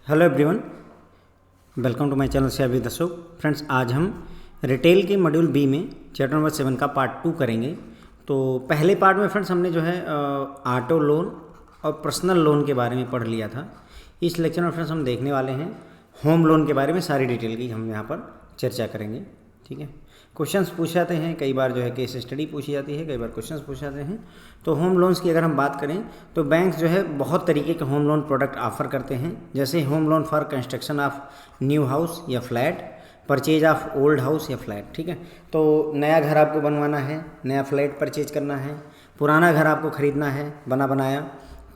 Hello everyone, welcome to my channel share with Ashok. Friends, आज हम retail के module B में चैप्टर नंबर 7 का पार्ट 2 करेंगे। तो पहले पार्ट में फ्रेंड्स हमने जो है ऑटो लोन और पर्सनल लोन के बारे में पढ़ लिया था। इस लेक्चर में फ्रेंड्स हम देखने वाले हैं होम लोन के बारे में, सारी डिटेल की हम यहाँ पर चर्चा करेंगे। ठीक है, क्वेश्चंस पूछे जाते हैं, कई बार जो है केस स्टडी पूछी जाती है, कई बार क्वेश्चंस पूछे जाते हैं। तो होम लोन्स की अगर हम बात करें तो बैंक जो है बहुत तरीके के होम लोन प्रोडक्ट ऑफर करते हैं, जैसे home loan for construction of new house या flat, purchase of old house या फ्लैट। ठीक है, तो नया घर आपको बनवाना है, नया फ्लैट परचेज करना है, पुराना घर आपको खरीदना है, बना बनाया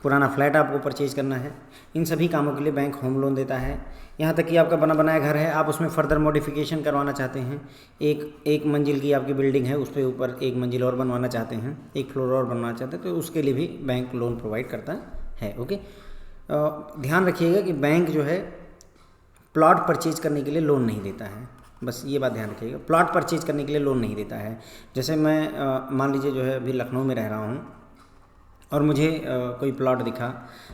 पुराना फ्लैट आपको परचेज करना है, इन सभी कामों के लिए बैंक होम लोन देता है। यहाँ तक कि आपका बना बनाया घर है, आप उसमें फर्दर मॉडिफिकेशन करवाना चाहते हैं, एक मंजिल की आपकी बिल्डिंग है, उस पर ऊपर एक मंजिल और बनवाना चाहते हैं, एक फ्लोर और बनवाना चाहते हैं, तो उसके लिए भी बैंक लोन प्रोवाइड करता है। ओके, ध्यान रखिएगा कि बैंक जो है प्लॉट परचेज करने के लिए लोन नहीं देता है, बस ये बात ध्यान रखिएगा। प्लॉट परचेज करने के लिए लोन नहीं देता है। जैसे मैं मान लीजिए जो है अभी लखनऊ में रह रहा हूँ और मुझे कोई प्लॉट दिखा,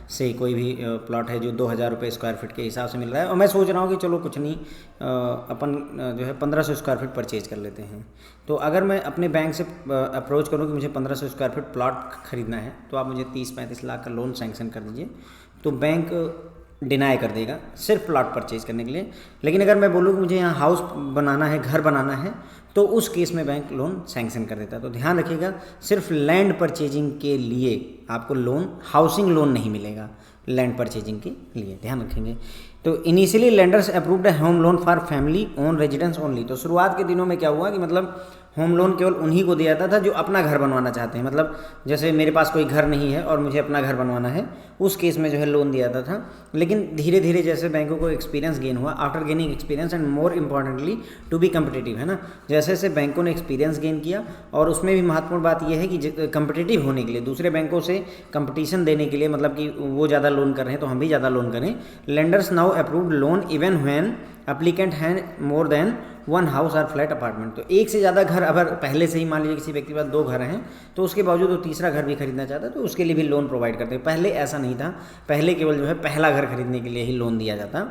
से कोई भी प्लॉट है जो 2000 रुपये स्क्वायर फीट के हिसाब से मिल रहा है, और मैं सोच रहा हूँ कि चलो कुछ नहीं, अपन जो है 1500 स्क्वायर फीट परचेज कर लेते हैं। तो अगर मैं अपने बैंक से अप्रोच करूँ कि मुझे 1500 स्क्वायर फीट प्लॉट खरीदना है, तो आप मुझे 30-35 लाख का लोन सैंक्शन कर दीजिए, तो बैंक डिनाई कर देगा सिर्फ प्लॉट परचेज करने के लिए। लेकिन अगर मैं बोलूँ कि मुझे यहाँ हाउस बनाना है, घर बनाना है, तो उस केस में बैंक लोन सैंक्शन कर देता है। तो ध्यान रखिएगा, सिर्फ लैंड परचेजिंग के लिए आपको लोन, हाउसिंग लोन नहीं मिलेगा, लैंड परचेजिंग के लिए ध्यान रखेंगे। तो initially lenders approved home loan for family own residence only. तो शुरुआत के दिनों में क्या हुआ कि मतलब होम लोन केवल उन्हीं को दिया जाता था जो अपना घर बनवाना चाहते हैं। मतलब जैसे मेरे पास कोई घर नहीं है और मुझे अपना घर बनवाना है, उस केस में जो है लोन दिया जाता था। लेकिन धीरे धीरे जैसे बैंकों को एक्सपीरियंस गेन हुआ, after gaining experience and more importantly to be competitive, है ना, जैसे जैसे बैंकों ने एक्सपीरियंस गेन किया, और उसमें भी महत्वपूर्ण बात यह है कि कम्पिटिटिव होने के लिए, दूसरे बैंकों से कंपटीशन देने के लिए, मतलब कि वो ज़्यादा लोन कर रहे हैं तो हम भी ज़्यादा लोन करें। Lenders now approved loan even when applicant have more than one house और फ्लैट अपार्टमेंट। तो एक से ज़्यादा घर अगर पहले से ही मान लीजिए किसी व्यक्ति के पास 2 घर हैं, तो उसके बावजूद वो तीसरा घर भी खरीदना चाहता है, तो उसके लिए भी लोन प्रोवाइड करते हैं। पहले ऐसा नहीं था, पहले केवल जो है पहला घर खरीदने के लिए ही लोन दिया जाता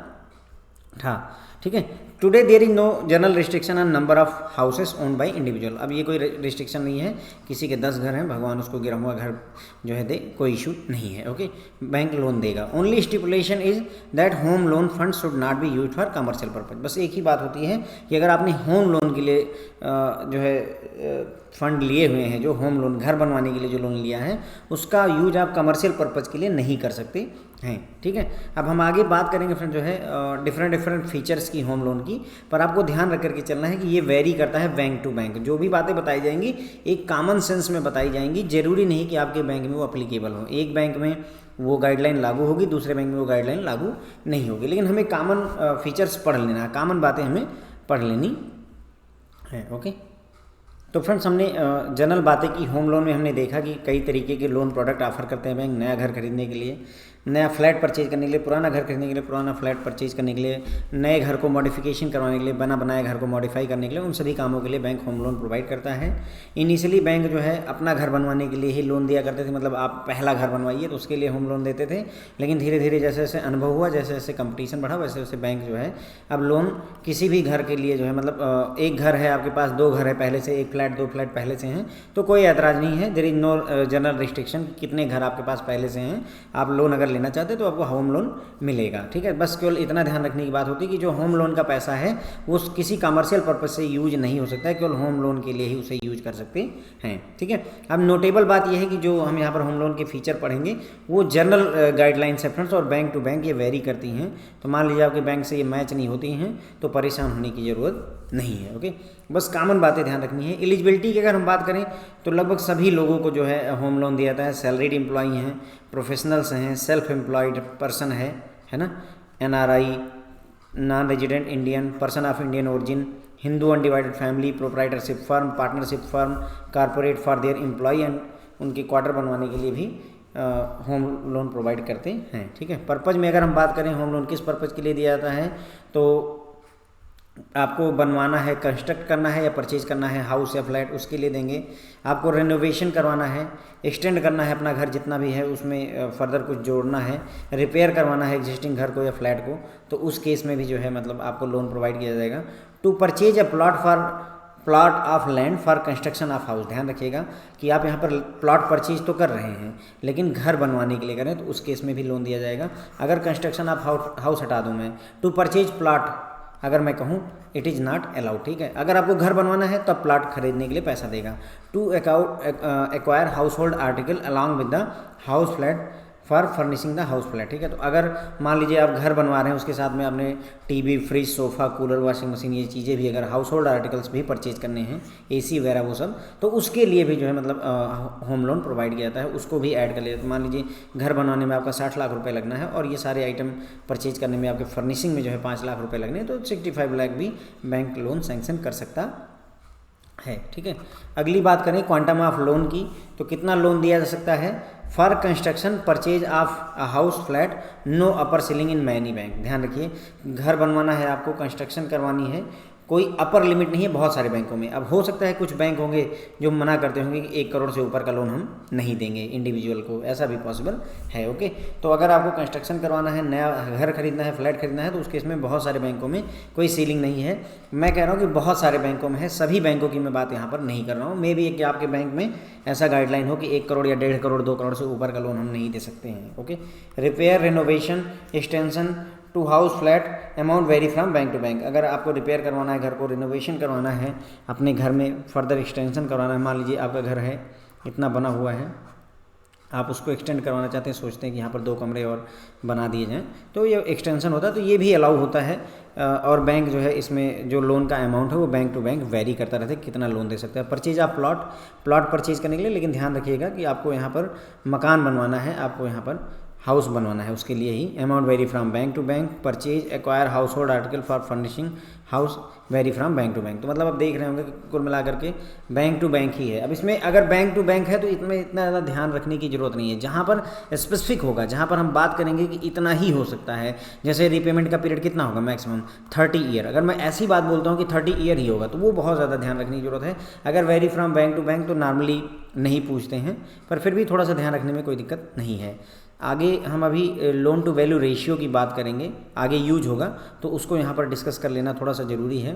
था। ठीक है, today there is no general restriction on number of houses own by individual. अब ये कोई रिस्ट्रिक्शन नहीं है, किसी के 10 घर हैं, भगवान उसको गिरा हुआ घर जो है दे, कोई इशू नहीं है। ओके, बैंक लोन देगा। Only stipulation is that home loan fund should not be use for commercial purpose. बस एक ही बात होती है कि अगर आपने होम लोन के लिए जो है फंड लिए हुए हैं, जो होम लोन घर बनवाने के लिए जो लोन लिया है, उसका यूज आप कमर्शियल पर्पज़ के लिए नहीं कर सकते हैं। ठीक है, अब हम आगे बात करेंगे फ्रेंड जो है डिफरेंट फीचर्स की होम लोन की, पर आपको ध्यान रख करके चलना है कि ये वेरी करता है बैंक टू बैंक। जो भी बातें बताई जाएंगी एक कॉमन सेंस में बताई जाएंगी, जरूरी नहीं कि आपके बैंक में वो अप्लीकेबल हो। एक बैंक में वो गाइडलाइन लागू होगी, दूसरे बैंक में वो गाइडलाइन लागू नहीं होगी, लेकिन हमें कॉमन फीचर्स पढ़ लेना है, कॉमन बातें हमें पढ़ लेनी है। ओके, तो फ्रेंड्स हमने जनरल बातें की। होम लोन में हमने देखा कि कई तरीके के लोन प्रोडक्ट ऑफर करते हैं बैंक, नया घर खरीदने के लिए, नया फ्लैट परचेज करने के लिए, पुराना घर खरीदने के लिए, पुराना फ्लैट परचेज करने के लिए, नए घर को मॉडिफिकेशन करवाने के लिए, बना बनाया घर को मॉडिफाई करने के लिए, उन सभी कामों के लिए बैंक होम लोन प्रोवाइड करता है। इनिशियली बैंक जो है अपना घर बनवाने के लिए ही लोन दिया करते थे, मतलब आप पहला घर बनवाइए तो उसके लिए होम लोन देते थे। लेकिन धीरे धीरे जैसे जैसे अनुभव हुआ, जैसे जैसे कंपटीशन बढ़ा, वैसे वैसे बैंक जो है अब लोन किसी भी घर के लिए जो है, मतलब एक घर है आपके पास, 2 घर है पहले से, एक फ्लैट 2 फ्लैट पहले से हैं, तो कोई ऐतराज़ नहीं है। There is no general restriction, कितने घर आपके पास पहले से हैं, आप लोन अगर लेना चाहते हैं तो आपको होम लोन मिलेगा। ठीक है, बस केवल इतना ध्यान रखने की बात होती है कि जो होम लोन का पैसा है वो किसी कमर्शियल पर्पज से यूज नहीं हो सकता है, केवल होम लोन के लिए ही उसे यूज कर सकते हैं। ठीक है, अब नोटेबल बात यह है कि जो हम यहाँ पर होम लोन के फीचर पढ़ेंगे वो जनरल गाइडलाइंस है फ्रेंड्स, और बैंक टू बैंक ये वेरी करती हैं। तो मान लीजिए आपके बैंक से ये मैच नहीं होती हैं तो परेशान होने की ज़रूरत नहीं है। ओके, बस कॉमन बातें ध्यान रखनी है। एलिजिबिलिटी की अगर हम बात करें तो लगभग सभी लोगों को जो है होम लोन दिया जाता है। सैलरीड एम्प्लॉई हैं, प्रोफेशनल्स हैं, सेल्फ एम्प्लॉयड पर्सन है ना, NRI, non resident Indian, person of Indian origin, Hindu undivided family, proprietorship firm, partnership firm, corporate for their employ, and उनके क्वार्टर बनवाने के लिए भी होम लोन प्रोवाइड करते हैं। ठीक है, पर्पज़ में अगर हम बात करें होम लोन किस पर्पज़ के लिए दिया जाता है, तो आपको बनवाना है, कंस्ट्रक्ट करना है या परचेज करना है हाउस या फ्लैट, उसके लिए देंगे। आपको रेनोवेशन करवाना है, एक्सटेंड करना है अपना घर जितना भी है उसमें फर्दर कुछ जोड़ना है, रिपेयर करवाना है एग्जिस्टिंग घर को या फ्लैट को, तो उस केस में भी जो है मतलब आपको लोन प्रोवाइड किया जाएगा। To purchase a plot of land for construction of house, ध्यान रखिएगा कि आप यहाँ पर प्लॉट परचेज तो कर रहे हैं लेकिन घर बनवाने के लिए करें तो उस केस में भी लोन दिया जाएगा। अगर कंस्ट्रक्शन ऑफ हाउस हटा दूँ मैं, टू परचेज प्लॉट अगर मैं कहूँ इट इज़ नॉट अलाउड, ठीक है। अगर आपको घर बनवाना है तब प्लॉट खरीदने के लिए पैसा देगा। To acquire household article along with the house flat for furnishing the house flat, ठीक है। तो अगर मान लीजिए आप घर बनवा रहे हैं उसके साथ में आपने TV, fridge, sofa, cooler, washing machine, ये चीज़ें भी अगर हाउस होल्ड आर्टिकल्स भी परचेज करने हैं, एसी वगैरह वो सब, तो उसके लिए भी जो है मतलब होम लोन प्रोवाइड किया जाता है, उसको भी ऐड कर लिया। तो मान लीजिए घर बनवाने में आपका 60 लाख रुपए लगना है और ये सारे आइटम परचेज करने में आपके फर्निशिंग में जो है 5 लाख रुपये लगने हैं, तो 65 लाख भी बैंक लोन सैंक्शन कर सकता है, ठीक है। अगली बात करें क्वांटम ऑफ लोन की, तो कितना लोन दिया जा सकता है। For construction purchase of a house flat no upper ceiling in many bank, ध्यान रखिए घर बनवाना है आपको, कंस्ट्रक्शन करवानी है, कोई अपर लिमिट नहीं है बहुत सारे बैंकों में। अब हो सकता है कुछ बैंक होंगे जो मना करते होंगे कि 1 करोड़ से ऊपर का लोन हम नहीं देंगे इंडिविजुअल को, ऐसा भी पॉसिबल है, ओके। तो अगर आपको कंस्ट्रक्शन करवाना है, नया घर खरीदना है, फ्लैट खरीदना है, तो उस केस में बहुत सारे बैंकों में कोई सीलिंग नहीं है। मैं कह रहा हूँ कि बहुत सारे बैंकों में है, सभी बैंकों की मैं बात यहाँ पर नहीं कर रहा हूँ। मे भी कि आपके बैंक में ऐसा गाइडलाइन हो कि 1 करोड़ या 1.5 करोड़ 2 करोड़ से ऊपर का लोन हम नहीं दे सकते हैं, okay. Repair, renovation, extension to house flat amount vary from bank to bank. अगर आपको रिपेयर करवाना है घर को, रिनोवेशन करवाना है, अपने घर में फर्दर एक्सटेंशन करवाना है, मान लीजिए आपका घर है इतना बना हुआ है, आप उसको एक्सटेंड करवाना चाहते हैं, सोचते हैं कि यहाँ पर 2 कमरे और बना दिए जाएँ, तो ये एक्सटेंशन होता है, तो ये भी अलाउ होता है। और बैंक जो है इसमें जो लोन का अमाउंट है वो बैंक टू बैंक वेरी करता रहता है कितना लोन दे सकता है। परचेज आप प्लॉट परचेज करने के लिए, लेकिन ध्यान रखिएगा कि आपको यहाँ पर मकान बनवाना है, आपको यहाँ पर हाउस बनवाना है, उसके लिए ही amount vary from bank to bank. Purchase acquire household article for furnishing house vary from bank to bank. तो मतलब आप देख रहे होंगे कि कुल मिलाकर के बैंक टू बैंक ही है। अब इसमें अगर बैंक टू बैंक है तो इसमें इतना ज़्यादा ध्यान रखने की जरूरत नहीं है। जहाँ पर स्पेसिफिक होगा, जहाँ पर हम बात करेंगे कि इतना ही हो सकता है, जैसे रीपेमेंट का पीरियड कितना होगा मैक्सिमम 30 ईयर, अगर मैं ऐसी बात बोलता हूँ कि 30 ईयर ही होगा तो वो बहुत ज़्यादा ध्यान रखने की जरूरत है। अगर vary from bank to bank तो नॉर्मली नहीं पूछते हैं, पर फिर भी थोड़ा सा ध्यान रखने में कोई दिक्कत नहीं है। आगे हम अभी लोन टू वैल्यू रेशियो की बात करेंगे, आगे यूज होगा तो उसको यहाँ पर डिस्कस कर लेना थोड़ा सा ज़रूरी है।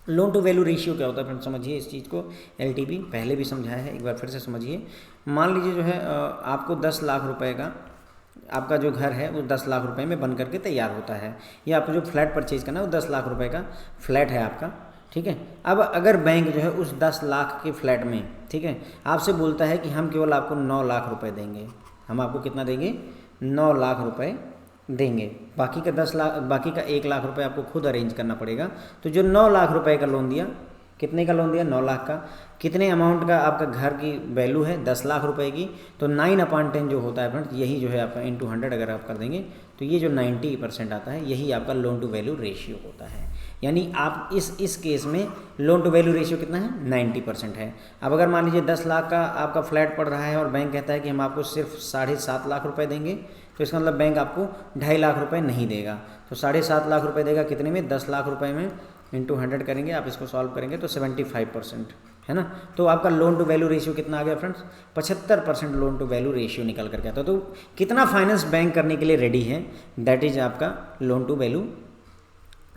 लोन टू वैल्यू रेशियो क्या होता है फ्रेंड्स, समझिए इस चीज़ को। LTV पहले भी समझाया है, एक बार फिर से समझिए। मान लीजिए जो है आपको 10 लाख रुपए का आपका जो घर है वो 10 लाख रुपए में बन करके तैयार होता है, या आपको जो फ्लैट परचेज करना है वो 10 लाख रुपए का फ्लैट है आपका, ठीक है। अब अगर बैंक जो है उस 10 लाख के फ्लैट में, ठीक है, आपसे बोलता है कि हम केवल आपको 9 लाख रुपए देंगे, हम आपको कितना देंगे 9 लाख रुपए देंगे, बाकी का 10 लाख, बाकी का 1 लाख रुपए आपको खुद अरेंज करना पड़ेगा। तो जो 9 लाख रुपए का लोन दिया, कितने का लोन दिया 9 लाख का, कितने अमाउंट का आपका घर की वैल्यू है 10 लाख रुपए की, तो 9/10 जो होता है फ्रेंड्स, यही जो है आपका इंटू 100 अगर आप कर देंगे तो ये जो 90% आता है यही आपका लोन टू वैल्यू रेशियो होता है। यानी आप इस केस में लोन टू वैल्यू रेशियो कितना है 90% है। अब अगर मान लीजिए 10 लाख का आपका फ्लैट पड़ रहा है और बैंक कहता है कि हम आपको सिर्फ 7.5 लाख रुपए देंगे, तो इसका मतलब बैंक आपको 2.5 लाख रुपए नहीं देगा। तो 7.5 लाख रुपए देगा कितने में 10 लाख रुपए में इंटू 100 करेंगे, आप इसको सॉल्व करेंगे तो 75% है ना। तो आपका लोन टू वैल्यू रेशियो कितना आ गया friends 75% loan to value ratio निकल करके आता है। तो कितना फाइनेंस बैंक करने के लिए रेडी है, दैट इज आपका लोन टू वैल्यू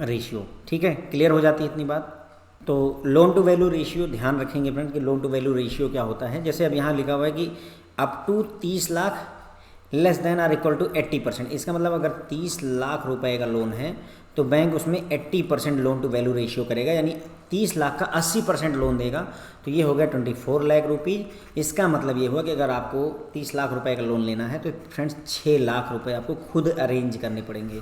रेशियो, ठीक है। क्लियर हो जाती है इतनी बात। तो लोन टू वैल्यू रेशियो ध्यान रखेंगे फ्रेंड्स कि लोन टू वैल्यू रेशियो क्या होता है। जैसे अब यहाँ लिखा हुआ है कि up to 30 lakh less than or equal to 80%। इसका मतलब अगर 30 लाख रुपए का लोन है तो बैंक उसमें 80% लोन टू वैल्यू रेशियो करेगा, यानी 30 लाख का 80% लोन देगा। तो ये हो गया 24 लाख रुपीज़। इसका मतलब ये हुआ कि अगर आपको 30 लाख रुपए का लोन लेना है तो फ्रेंड्स 6 लाख रुपए आपको खुद अरेंज करने पड़ेंगे।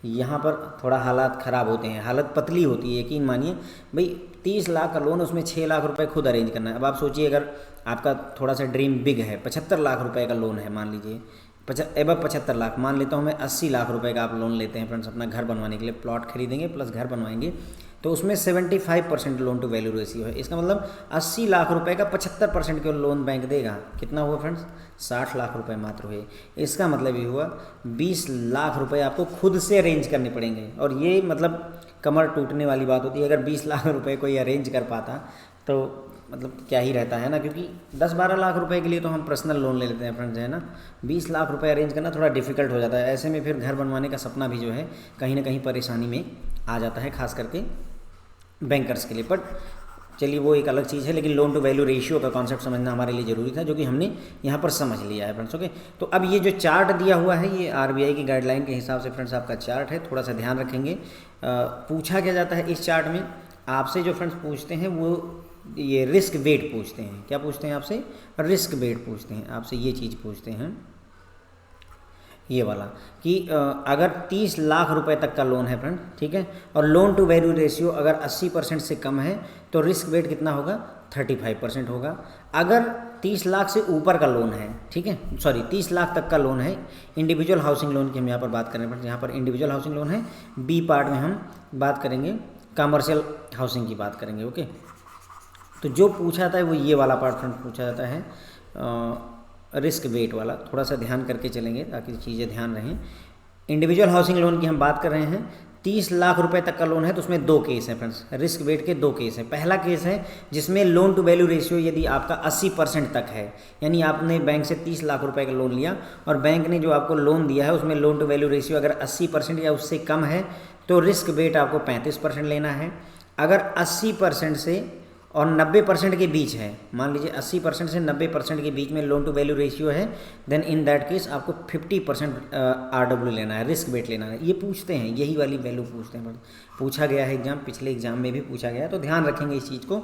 यहाँ पर थोड़ा हालात ख़राब होते हैं, हालत पतली होती है, यकीन मानिए भाई 30 लाख का लोन, उसमें 6 लाख रुपए खुद अरेंज करना है। अब आप सोचिए अगर आपका थोड़ा सा ड्रीम बिग है, 75 लाख रुपए का लोन है, मान लीजिए 75 लाख, मान लेता हूँ मैं 80 लाख रुपए का आप लोन लेते हैं फ्रेंड्स अपना घर बनवाने के लिए, प्लॉट खरीदेंगे प्लस घर बनवाएंगे, तो उसमें 75% लोन टू वैल्यू रेशियो है। इसका मतलब 80 लाख रुपए का 75% के लोन बैंक देगा। कितना हुआ फ्रेंड्स? 60 लाख रुपए मात्र हुए। इसका मतलब ये हुआ 20 लाख रुपए आपको खुद से अरेंज करने पड़ेंगे। और ये मतलब कमर टूटने वाली बात होती है। अगर 20 लाख रुपए कोई अरेंज कर पाता तो मतलब क्या ही रहता है ना, क्योंकि 10-12 लाख रुपए के लिए तो हम पर्सनल लोन ले लेते हैं फ्रेंड्स, है ना। 20 लाख रुपए अरेंज करना थोड़ा डिफिकल्ट हो जाता है। ऐसे में फिर घर बनवाने का सपना भी जो है कहीं ना कहीं परेशानी में आ जाता है, खास करके बैंकर्स के लिए। बट चलिए वो एक अलग चीज़ है, लेकिन लोन टू वैल्यू रेशियो का कॉन्सेप्ट समझना हमारे लिए ज़रूरी था, जो कि हमने यहाँ पर समझ लिया है फ्रेंड्स। ओके, तो अब ये जो चार्ट दिया हुआ है ये आरबीआई की गाइडलाइन के हिसाब से फ्रेंड्स आपका चार्ट है। थोड़ा सा ध्यान रखेंगे। पूछा क्या जाता है इस चार्ट में आपसे, जो फ्रेंड्स पूछते हैं वो ये रिस्क वेट पूछते हैं। क्या पूछते हैं आपसे? रिस्क वेट पूछते हैं आपसे। ये चीज़ पूछते हैं, ये वाला, कि अगर 30 लाख रुपए तक का लोन है फ्रेंड, ठीक है, और लोन टू वैल्यू रेशियो अगर 80% से कम है तो रिस्क वेट कितना होगा? 35% होगा। अगर 30 लाख से ऊपर का लोन है, ठीक है, सॉरी 30 लाख तक का लोन है, इंडिविजुअल हाउसिंग लोन की हम यहाँ पर बात करें फ्रेंड्स, यहाँ पर इंडिविजुअल हाउसिंग लोन है। बी पार्ट में हम बात करेंगे कमर्शियल हाउसिंग की बात करेंगे। ओके, तो जो पूछा जाता है वो ये वाला पार्ट फ्रेंड पूछा जाता है, रिस्क वेट वाला। थोड़ा सा ध्यान करके चलेंगे ताकि चीज़ें ध्यान रहें। इंडिविजुअल हाउसिंग लोन की हम बात कर रहे हैं। 30 लाख रुपए तक का लोन है तो उसमें 2 केस हैं फ्रेंड्स, रिस्क वेट के 2 केस हैं। पहला केस है जिसमें लोन टू वैल्यू रेशियो यदि आपका 80% तक है, यानी आपने बैंक से 30 लाख रुपए का लोन लिया और बैंक ने जो आपको लोन दिया है उसमें लोन टू वैल्यू रेशियो अगर 80% या उससे कम है तो रिस्क वेट आपको 35% लेना है। अगर 80% से और 90% के बीच है, मान लीजिए 80% से 90% के बीच में लोन टू वैल्यू रेशियो है, देन इन दैट केस आपको 50% आरडब्ल्यू लेना है, रिस्क वेट लेना है। ये पूछते हैं, यही वाली वैल्यू पूछते हैं, पूछा गया है एग्जाम, पिछले एग्जाम में भी पूछा गया है, तो ध्यान रखेंगे इस चीज़ को।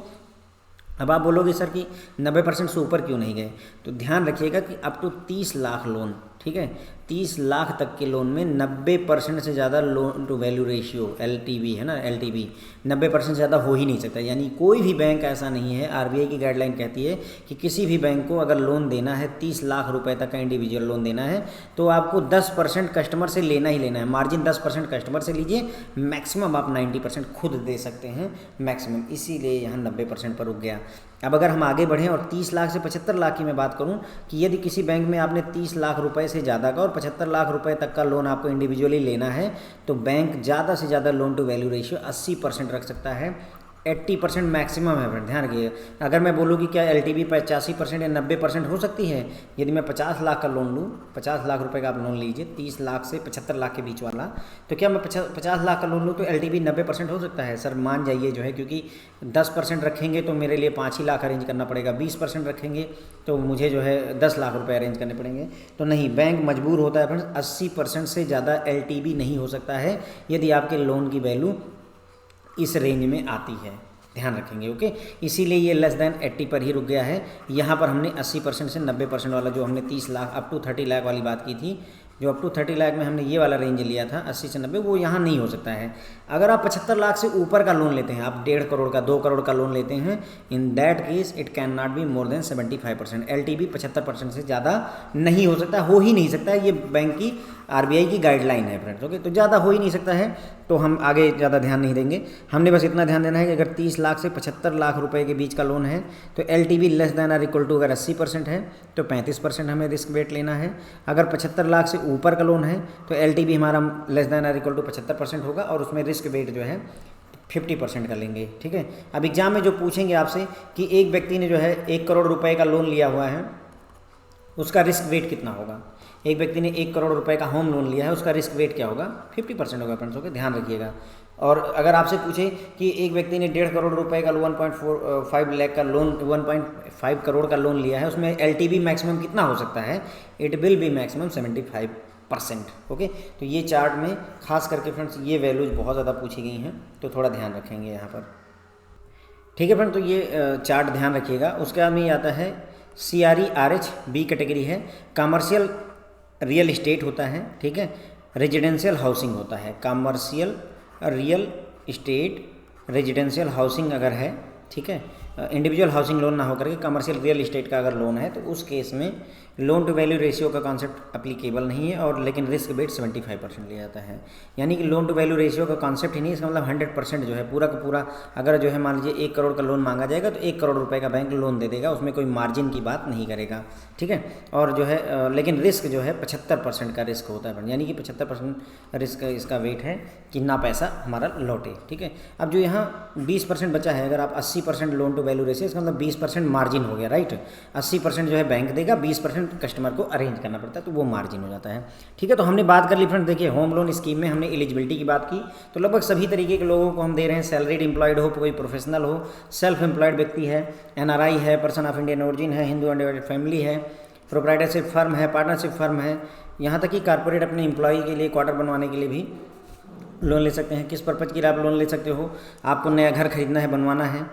अब आप बोलोगे सर कि 90% से ऊपर क्यों नहीं गए, तो ध्यान रखिएगा कि अप टू 30 लाख लोन, ठीक है, 30 लाख तक के लोन में 90% से ज़्यादा loan to value ratio LTV है ना, LTV 90% से ज़्यादा हो ही नहीं सकता। यानी कोई भी बैंक ऐसा नहीं है, आरबीआई की गाइडलाइन कहती है कि किसी भी बैंक को अगर लोन देना है 30 लाख रुपए तक का इंडिविजुअल लोन देना है तो आपको 10% कस्टमर से लेना ही लेना है। मार्जिन 10% कस्टमर से लीजिए, मैक्सिमम आप 90% खुद दे सकते हैं मैक्सिमम, इसीलिए यहाँ 90% पर रुक गया। अब अगर हम आगे बढ़ें और 30 लाख से 75 लाख की मैं बात करूं कि यदि किसी बैंक में आपने 30 लाख रुपए से ज़्यादा का और 75 लाख रुपए तक का लोन आपको इंडिविजुअली लेना है तो बैंक ज़्यादा से ज़्यादा लोन टू वैल्यू रेशियो 80% रख सकता है। 80% मैक्सिमम है फ्रेंड, ध्यान रखिए। अगर मैं बोलूँ कि क्या LTV 85% या 90% हो सकती है, यदि मैं 50 लाख का लोन लूँ, 50 लाख रुपए का आप लोन लीजिए 30 लाख से 75 लाख के बीच वाला, तो क्या मैं 50 लाख का लोन लूँ तो LTV 90% हो सकता है? सर मान जाइए जो है, क्योंकि 10% रखेंगे तो मेरे लिए 5 ही लाख अरेंज करना पड़ेगा, 20% रखेंगे तो मुझे जो है 10 लाख रुपए अरेंज करने पड़ेंगे। तो नहीं, बैंक मजबूर होता है फ्रेंड्स, 80% से ज़्यादा LTV नहीं हो सकता है यदि आपके लोन की वैल्यू इस रेंज में आती है, ध्यान रखेंगे। ओके, इसीलिए ये लेस देन 80 पर ही रुक गया है। यहाँ पर हमने 80% से 90% वाला, जो हमने 30 लाख अप टू 30 लाख वाली बात की थी, जो अप टू 30 लाख में हमने ये वाला रेंज लिया था 80 से 90, वो यहाँ नहीं हो सकता है। अगर आप 75 लाख से ऊपर का लोन लेते हैं, आप 1.5 करोड़ का 2 करोड़ का लोन लेते हैं, इन that case it can not be more than 75%। LTV 75% से ज़्यादा नहीं हो सकता, हो ही नहीं सकता है। ये बैंक की आरबीआई की गाइडलाइन है फ्रेंड्स। ओके, तो ज़्यादा हो ही नहीं सकता है, तो हम आगे ज़्यादा ध्यान नहीं देंगे। हमने बस इतना ध्यान देना है कि अगर 30 लाख से 75 लाख रुपए के बीच का लोन है तो LTV लेस देन और इक्वल टू, अगर 80% है तो 35% हमें रिस्क वेट लेना है। अगर 75 लाख से ऊपर का लोन है तो LTV हमारा लेस देन और इक्वल टू 75% होगा और उसमें रिस्क वेट जो है 50% का लेंगे, ठीक है। अब एग्जाम में जो पूछेंगे आपसे कि एक व्यक्ति ने जो है 1 करोड़ रुपए का लोन लिया हुआ है, उसका रिस्क वेट कितना होगा। एक व्यक्ति ने 1 करोड़ रुपए का होम लोन लिया है, उसका रिस्क वेट क्या होगा? 50% होगा फ्रेंड्स। ओके, ध्यान रखिएगा। और अगर आपसे पूछे कि एक व्यक्ति ने 1.5 करोड़ रुपए का 1.45 लाख का लोन, 1.5 करोड़ का लोन लिया है, उसमें LTV मैक्सिमम कितना हो सकता है? It will be maximum 75%। Okay, तो ये चार्ट में खास करके फ्रेंड्स ये वैल्यूज बहुत ज़्यादा पूछी गई हैं, तो थोड़ा ध्यान रखेंगे यहाँ पर, ठीक है फ्रेंड। तो ये चार्ट ध्यान रखिएगा। उसके बाद में आता है CRE-RH, बी कैटेगरी है, कमर्शियल रियल इस्टेट होता है, ठीक है, रेजिडेंशियल हाउसिंग होता है। Commercial real estate residential housing अगर है, ठीक है, इंडिविजुअल हाउसिंग लोन ना होकर के कमर्शियल रियल इस्टेट का अगर लोन है तो उस केस में लोन टू वैल्यू रेशियो का कॉन्सेप्ट अप्लीकेबल नहीं है, और लेकिन रिस्क वेट 75% लिया जाता है। यानी कि लोन टू वैल्यू रेशियो का कॉन्सेप्ट ही नहीं, इसका मतलब 100% जो है पूरा का पूरा, अगर जो है मान लीजिए 1 करोड़ का लोन मांगा जाएगा तो 1 करोड़ रुपए का बैंक लोन दे देगा, उसमें कोई मार्जिन की बात नहीं करेगा, ठीक है। और जो है लेकिन रिस्क जो है 75% का रिस्क होता है, यानी कि 75% रिस्क इसका वेट है कि ना पैसा हमारा लौटे, ठीक है। अब जो यहाँ 20% बचा है, अगर आप 80% लोन टू वैल्यू रेशियो, इसका मतलब 20% मार्जिन हो गया, राइट। 80% जो है बैंक देगा, 20% कस्टमर को अरेंज करना पड़ता है, तो वो मार्जिन हो जाता है, ठीक है। तो हमने बात कर ली फ्रेंड, देखिए होम लोन स्कीम में हमने एलिजिबिलिटी की बात की, तो लगभग सभी तरीके के लोगों को हम दे रहे हैं, सैलरीड एम्प्लॉयड हो, कोई प्रोफेशनल हो, सेल्फ एम्प्लॉयड व्यक्ति है, NRI है, पर्सन ऑफ इंडियन ओरिजिन है, हिंदू अनडिवाइडेड फैमिली है, प्रोप्राइटरशिप फर्म है, पार्टनरशिप फर्म है, यहाँ तक कि कारपोरेट अपने एम्प्लॉय के लिए क्वार्टर बनवाने के लिए भी लोन ले सकते हैं। किस पर्पज़ के लिए आप लोन ले सकते हो? आपको नया घर खरीदना है, बनवाना है,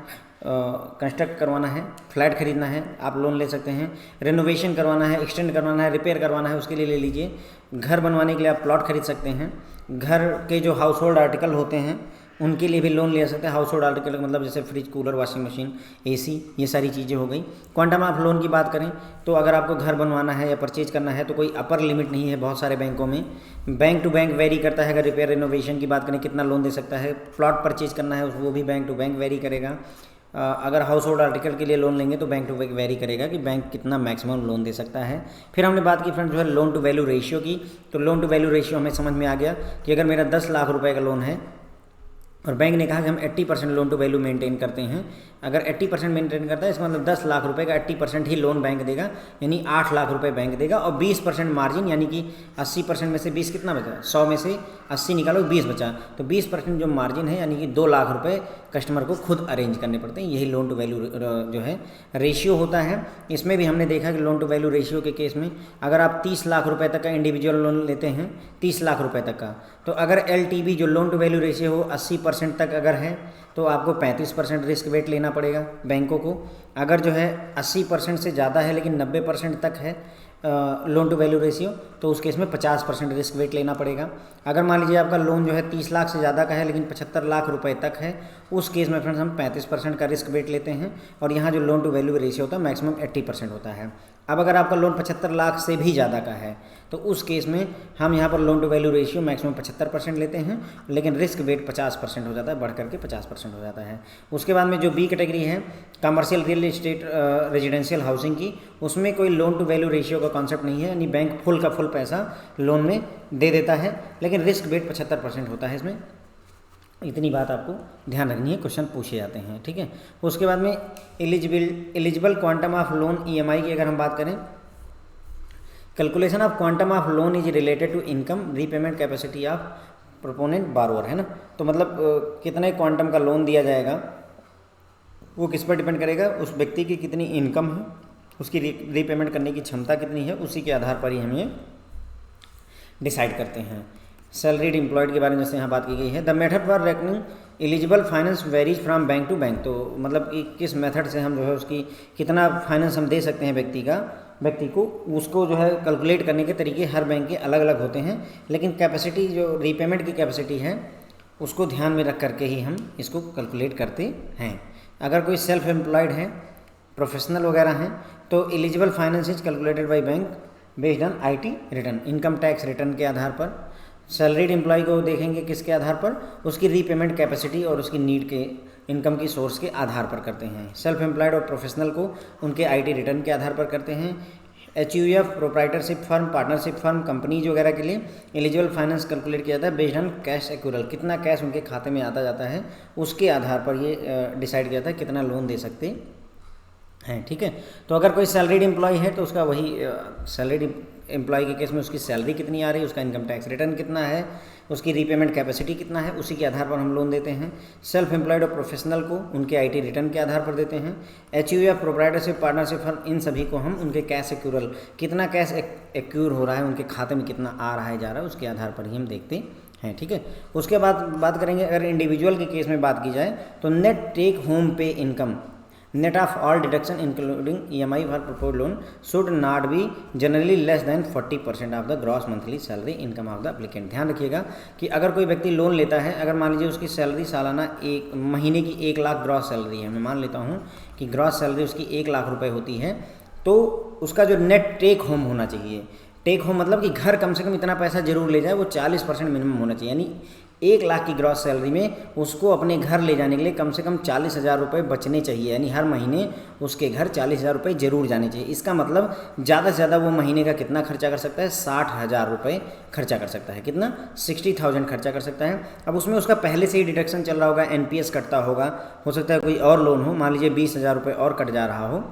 कंस्ट्रक्ट करवाना है, फ्लैट खरीदना है, आप लोन ले सकते हैं। रेनोवेशन करवाना है, एक्सटेंड करवाना है, रिपेयर करवाना है, उसके लिए ले लीजिए। घर बनवाने के लिए आप प्लॉट खरीद सकते हैं। घर के जो हाउस होल्ड आर्टिकल होते हैं उनके लिए भी लोन ले सकते हैं। हाउस होल्ड आर्टिकल मतलब जैसे fridge, cooler, washing machine, AC, ये सारी चीज़ें हो गई। क्वांटम ऑफ लोन की बात करें तो अगर आपको घर बनवाना है या परचेज करना है तो कोई अपर लिमिट नहीं है बहुत सारे बैंकों में, बैंक टू बैंक वेरी करता है। अगर रिपेयर रेनोवेशन की बात करें कितना लोन दे सकता है, प्लॉट परचेज करना है वो भी बैंक टू बैंक वेरी करेगा। अगर हाउस होल्ड आर्टिकल के लिए लोन लेंगे तो बैंक टू बैंक वेरी करेगा कि बैंक कितना मैक्सिमम लोन दे सकता है। फिर हमने बात की फ्रेंड जो है लोन टू वैल्यू रेशियो की, तो लोन टू वैल्यू रेशियो हमें समझ में आ गया कि अगर मेरा 10 लाख रुपए का लोन है और बैंक ने कहा कि हम 80% लोन टू वैल्यू मेंटेन करते हैं, अगर 80% मेंटेन करता है इसका मतलब 10 लाख रुपए का 80% ही लोन बैंक देगा, यानी 8 लाख रुपए बैंक देगा, और 20% मार्जिन, यानी कि 80% में से 20 कितना बचा, 100 में से 80 निकालो 20 बचा, तो 20% जो मार्जिन है यानी कि 2 लाख रुपए कस्टमर को खुद अरेंज करने पड़ते हैं। यही लोन टू वैल्यू जो है रेशियो होता है। इसमें भी हमने देखा कि लोन टू वैल्यू रेशियो के केस में अगर आप 30 लाख रुपए तक का इंडिविजुअल लोन लेते हैं, 30 लाख रुपए तक का, तो अगर LTV जो लोन टू वैल्यू रेशियो हो 80% तक अगर है तो आपको 35% रिस्क वेट लेना पड़ेगा बैंकों को। अगर जो है 80% से ज़्यादा है लेकिन 90% तक है लोन टू वैल्यू रेशियो, तो उस केस में 50% रिस्क वेट लेना पड़ेगा। अगर मान लीजिए आपका लोन जो है 30 लाख से ज़्यादा का है लेकिन 75 लाख रुपए तक है, उस केस में फ्रेंड्स हम 35% का रिस्क वेट लेते हैं, और यहाँ जो लोन टू वैल्यू रेशियो होता है मैक्सिमम 80% होता है। अब अगर आपका लोन 75 लाख से भी ज़्यादा का है तो उस केस में हम यहाँ पर loan to value ratio maximum 75% लेते हैं, लेकिन रिस्क वेट 50% हो जाता है, बढ़ करके 50% हो जाता है। उसके बाद में जो B कैटेगरी है commercial real estate residential housing की, उसमें कोई लोन टू वैल्यू रेशियो का कॉन्सेप्ट नहीं है, यानी बैंक फुल का फुल पैसा लोन में दे देता है, लेकिन रिस्क वेट 75% होता है इसमें। इतनी बात आपको ध्यान रखनी है, क्वेश्चन पूछे जाते हैं, ठीक है। उसके बाद में eligible quantum of loan EMI की अगर हम बात करें, calculation of quantum of loan is related to income repayment capacity of proponent borrower, है ना। तो मतलब कितने क्वांटम का लोन दिया जाएगा वो किस पर डिपेंड करेगा, उस व्यक्ति की कितनी इनकम है, उसकी रीपेमेंट करने की क्षमता कितनी है, उसी के आधार पर ही हम ये डिसाइड करते हैं। सैलरीड एम्प्लॉयड के बारे में जैसे यहाँ बात की गई है। The method for reckoning eligible finance varies from bank to bank, तो मतलब कि किस मेथड से हम जो है उसकी कितना फाइनेंस हम दे सकते हैं व्यक्ति को, उसको जो है कैलकुलेट करने के तरीके हर बैंक के अलग अलग होते हैं, लेकिन कैपेसिटी जो रीपेमेंट की कैपेसिटी है उसको ध्यान में रख करके ही हम इसको कैलकुलेट करते हैं। अगर कोई सेल्फ एम्प्लॉयड है, प्रोफेशनल वगैरह हैं, तो eligible finance is calculated by bank based on IT return, income tax return के आधार पर। सैलरीड एम्प्लॉय को देखेंगे किसके आधार पर, उसकी रीपेमेंट कैपेसिटी और उसकी नीड के इनकम की सोर्स के आधार पर करते हैं। सेल्फ एम्प्लॉयड और प्रोफेशनल को उनके IT रिटर्न के आधार पर करते हैं। HUF proprietorship firm, partnership firm, companies वगैरह के लिए एलिजिबल फाइनेंस कैलकुलेट किया जाता है बेस्ड ऑन कैश एक्यूरल, कितना कैश उनके खाते में आता जाता है उसके आधार पर ये डिसाइड किया जाता है कितना लोन दे सकते हैं, ठीक है। तो अगर कोई सैलरीड एम्प्लॉय है तो उसका वही सैलरीड एम्प्लॉय के केस में उसकी सैलरी कितनी आ रही है, उसका इनकम टैक्स रिटर्न कितना है, उसकी रीपेमेंट कैपेसिटी कितना है, उसी के आधार पर हम लोन देते हैं। सेल्फ एम्प्लॉयड और प्रोफेशनल को उनके IT रिटर्न के आधार पर देते हैं। HUF प्रोप्राइटरशिप, पार्टनरशिप फर्म, इन सभी को हम उनके कैश एक्यूरल, कितना कैश एक्यूर हो रहा है, उनके खाते में कितना आ रहा है जा रहा है, उसके आधार पर ही हम देखते हैं, ठीक है। उसके बाद बात करेंगे अगर इंडिविजुअल के केस में बात की जाए तो नेट टेक होम पे income net of all deduction including EMI for proposed loan should not be generally less than 40% of the gross monthly salary income of the applicant। ध्यान रखिएगा कि अगर कोई व्यक्ति लोन लेता है, अगर मान लीजिए उसकी सैलरी सालाना एक महीने की 1 लाख ग्रॉस सैलरी है, मैं मान लेता हूँ कि ग्रॉस सैलरी उसकी 1 लाख रुपए होती है, तो उसका जो नेट टेक होम होना चाहिए, टेक होम मतलब कि घर कम से कम इतना पैसा जरूर ले जाए, वो 40% मिनिमम होना चाहिए। यानी 1 लाख की ग्रॉस सैलरी में उसको अपने घर ले जाने के लिए कम से कम 40,000 रुपये बचने चाहिए। यानी हर महीने उसके घर 40,000 रुपये जरूर जाने चाहिए। इसका मतलब ज़्यादा से ज़्यादा वो महीने का कितना खर्चा कर सकता है, 60,000 रुपये खर्चा कर सकता है। कितना? 60,000 खर्चा कर सकता है। अब उसमें उसका पहले से ही डिडक्शन चल रहा होगा, NPS कटता होगा, हो सकता है कोई और लोन हो, मान लीजिए 20,000 रुपये और कट जा रहा हो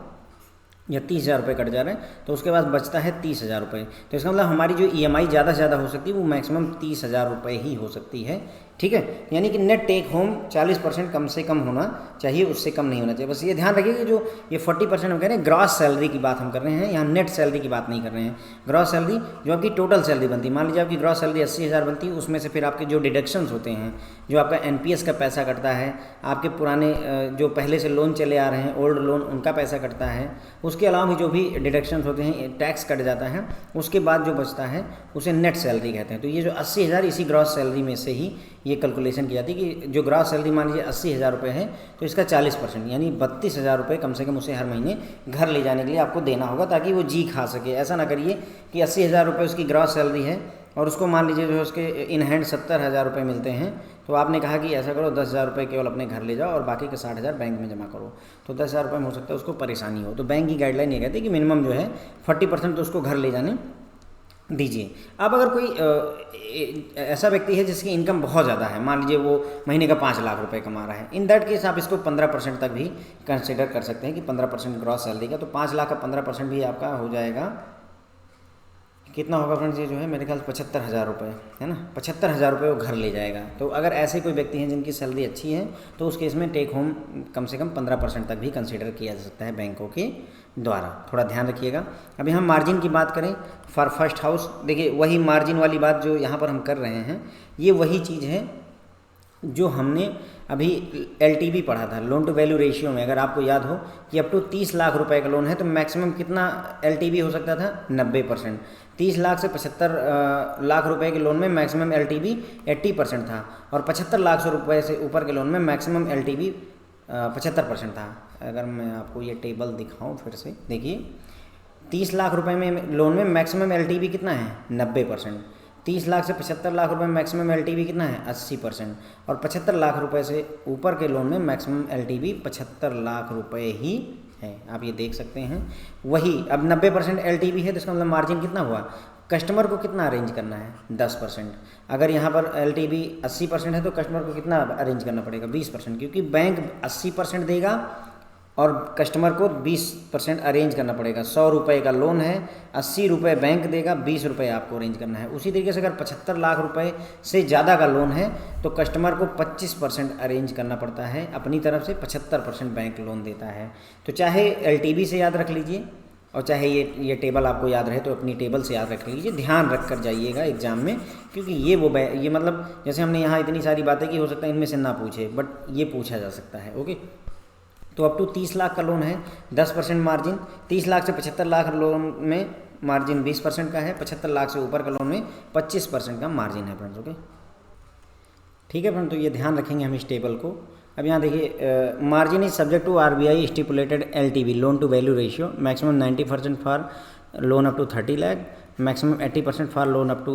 या 30,000 रुपये कट जा रहे हैं, तो उसके बाद बचता है 30,000 रुपये। तो इसका मतलब हमारी जो EMI ज़्यादा से ज़्यादा हो सकती है वो मैक्सिमम 30,000 रुपये ही हो सकती है। ठीक है, यानी कि नेट टेक होम 40% कम से कम होना चाहिए, उससे कम नहीं होना चाहिए। बस ये ध्यान रखिए कि जो ये 40% हम कह रहे हैं ग्रॉस सैलरी की बात हम कर रहे हैं, यहाँ नेट सैलरी की बात नहीं कर रहे हैं। ग्रॉस सैलरी जो आपकी टोटल सैलरी बनती है, मान लीजिए आपकी ग्रॉस सैलरी 80,000 बनती है, उसमें से फिर आपके जो डिडक्शंस होते हैं, जो आपका NPS का पैसा कटता है, आपके पुराने जो पहले से लोन चले आ रहे हैं, ओल्ड लोन, उनका पैसा कटता है, उसके अलावा भी जो भी डिडक्शंस होते हैं, टैक्स कट जाता है, उसके बाद जो बचता है उसे नेट सैलरी कहते हैं। तो ये जो 80,000 इसी ग्रॉस सैलरी में से ही ये कैलकुलेशन की जाती है कि जो ग्रॉस सैलरी मान लीजिए 80,000 रुपये है, तो इसका 40% यानी 32,000 रुपये कम से कम उसे हर महीने घर ले जाने के लिए आपको देना होगा, ताकि वो जी खा सके। ऐसा ना करिए कि 80,000 रुपये उसकी ग्रॉस सैलरी है और उसको मान लीजिए जो है उसके इन हैंड 70,000 रुपये मिलते हैं, तो आपने कहा कि ऐसा करो 10,000 रुपये केवल अपने घर ले जाओ और बाकी के 60,000 बैंक में जमा करो, तो 10,000 रुपये में हो सकता है उसको परेशानी हो। तो बैंक की गाइडलाइन ये कहती है कि मिनिमम जो है 40% तो उसको घर ले जाने दीजिए। अब अगर कोई ऐसा व्यक्ति है जिसकी इनकम बहुत ज़्यादा है, मान लीजिए वो महीने का 5 लाख रुपए कमा रहा है, इन दैट केस आप इसको 15% तक भी कंसिडर कर सकते हैं कि 15% ग्रॉस सैलरी का, तो 5 लाख का 15% भी आपका हो जाएगा। कितना होगा फ्रेंड्स? ये जो है मेरे ख्याल 75,000 रुपये है ना, 75,000 रुपये वो घर ले जाएगा। तो अगर ऐसे कोई व्यक्ति हैं जिनकी सैलरी अच्छी है, तो उस केस में टेक होम कम से कम 15% तक भी कंसीडर किया जा सकता है बैंकों के द्वारा। थोड़ा ध्यान रखिएगा। अभी हम मार्जिन की बात करें फॉर फर्स्ट हाउस, देखिए वही मार्जिन वाली बात जो यहाँ पर हम कर रहे हैं, ये वही चीज़ है जो हमने अभी LTV पढ़ा था, लोन टू वैल्यू रेशियो में। अगर आपको याद हो कि अप टू 30 लाख रुपए का लोन है तो मैक्सिमम कितना LTV हो सकता था? 90%। 30 लाख से 75 लाख रुपए के लोन में मैक्सिमम LTV 80% था, और 75 लाख रुपए से ऊपर के लोन में मैक्सिमम LTV 75% था। अगर मैं आपको ये टेबल दिखाऊं फिर से, देखिए 30 लाख रुपए में लोन में मैक्सिमम LTV कितना है? 90%। 30 लाख से 75 लाख रुपए में मैक्सिमम LTV कितना है? 80%। और 75 लाख रुपए से ऊपर के लोन में मैक्सिमम LTV 75 लाख रुपए ही है। आप ये देख सकते हैं। वही अब 90% LTV है, तो इसका मतलब मार्जिन कितना हुआ? कस्टमर को कितना अरेंज करना है? 10%। अगर यहाँ पर LTV 80% है तो कस्टमर को कितना अरेंज करना पड़ेगा? 20%, क्योंकि बैंक 80% देगा और कस्टमर को 20% अरेंज करना पड़ेगा। 100 रुपये का लोन है, 80 रुपये बैंक देगा, 20 रुपये आपको अरेंज करना है। उसी तरीके से अगर 75 लाख रुपए से ज़्यादा का लोन है तो कस्टमर को 25% अरेंज करना पड़ता है अपनी तरफ से, 75% बैंक लोन देता है। तो चाहे LTV से याद रख लीजिए, और चाहे ये टेबल आपको याद रहे तो अपनी टेबल से याद रख लीजिए। ध्यान रख कर जाइएगा एग्जाम में, क्योंकि ये मतलब जैसे हमने यहाँ इतनी सारी बातें की, हो सकता है इनमें से ना पूछे, बट ये पूछा जा सकता है। ओके, तो अप टू 30 लाख का लोन है, 10% मार्जिन। 30 लाख से 75 लाख लोन में मार्जिन 20% का है, 75 लाख से ऊपर का लोन में 25% का मार्जिन है फ्रेंड्स। ओके, ठीक है फ्रेंड, तो ये ध्यान रखेंगे हम इस टेबल को। अब यहाँ देखिए, margin is subject to RBI stipulated LTV, loan to value ratio, maximum 90% for loan up to 30 lakh, maximum 80% for loan up to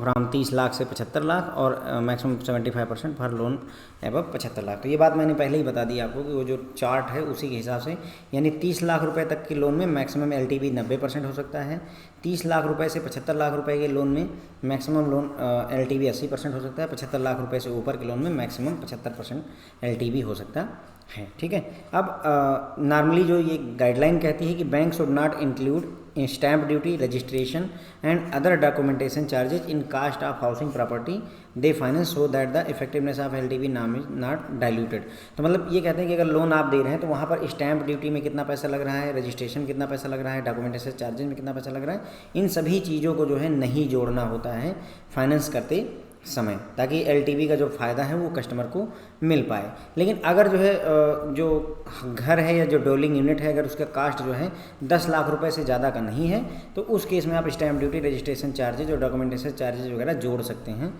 from 30 lakh से 75 लाख, और maximum 75% for loan above 75 lakh. तो ये बात मैंने पहले ही बता दी आपको कि वो जो चार्ट है उसी के हिसाब से, यानी 30 लाख रुपए तक के लोन में मैक्सिमम LTV 90% हो सकता है। 30 लाख रुपए से 75 लाख रुपए के लोन में मैक्सिमम लोन LTV 80% हो सकता है। 75 लाख रुपए से ऊपर के लोन में मैक्सिमम 75% LTV हो सकता है। ठीक है, अब नॉर्मली जो ये गाइडलाइन कहती है कि bank should not include stamp duty, registration and other documentation charges in cost of housing property they finance, so that the effectiveness of LTV नाम इज नॉट डाइल्यूटेड। तो मतलब ये कहते हैं कि अगर लोन आप दे रहे हैं तो वहाँ पर स्टैम्प ड्यूटी में कितना पैसा लग रहा है, रजिस्ट्रेशन कितना पैसा लग रहा है, डॉक्यूमेंटेशन चार्जेज में कितना पैसा लग रहा है, इन सभी चीज़ों को जो है नहीं जोड़ना होता है फाइनेंस करते समय, ताकि LTV का जो फ़ायदा है वो कस्टमर को मिल पाए। लेकिन अगर जो है जो घर है या जो डोलिंग यूनिट है, अगर उसका कास्ट जो है 10 लाख रुपए से ज़्यादा का नहीं है, तो उस केस में आप स्टैम्प ड्यूटी, रजिस्ट्रेशन चार्जेज और डॉक्यूमेंटेशन चार्जेज वगैरह जोड़ सकते हैं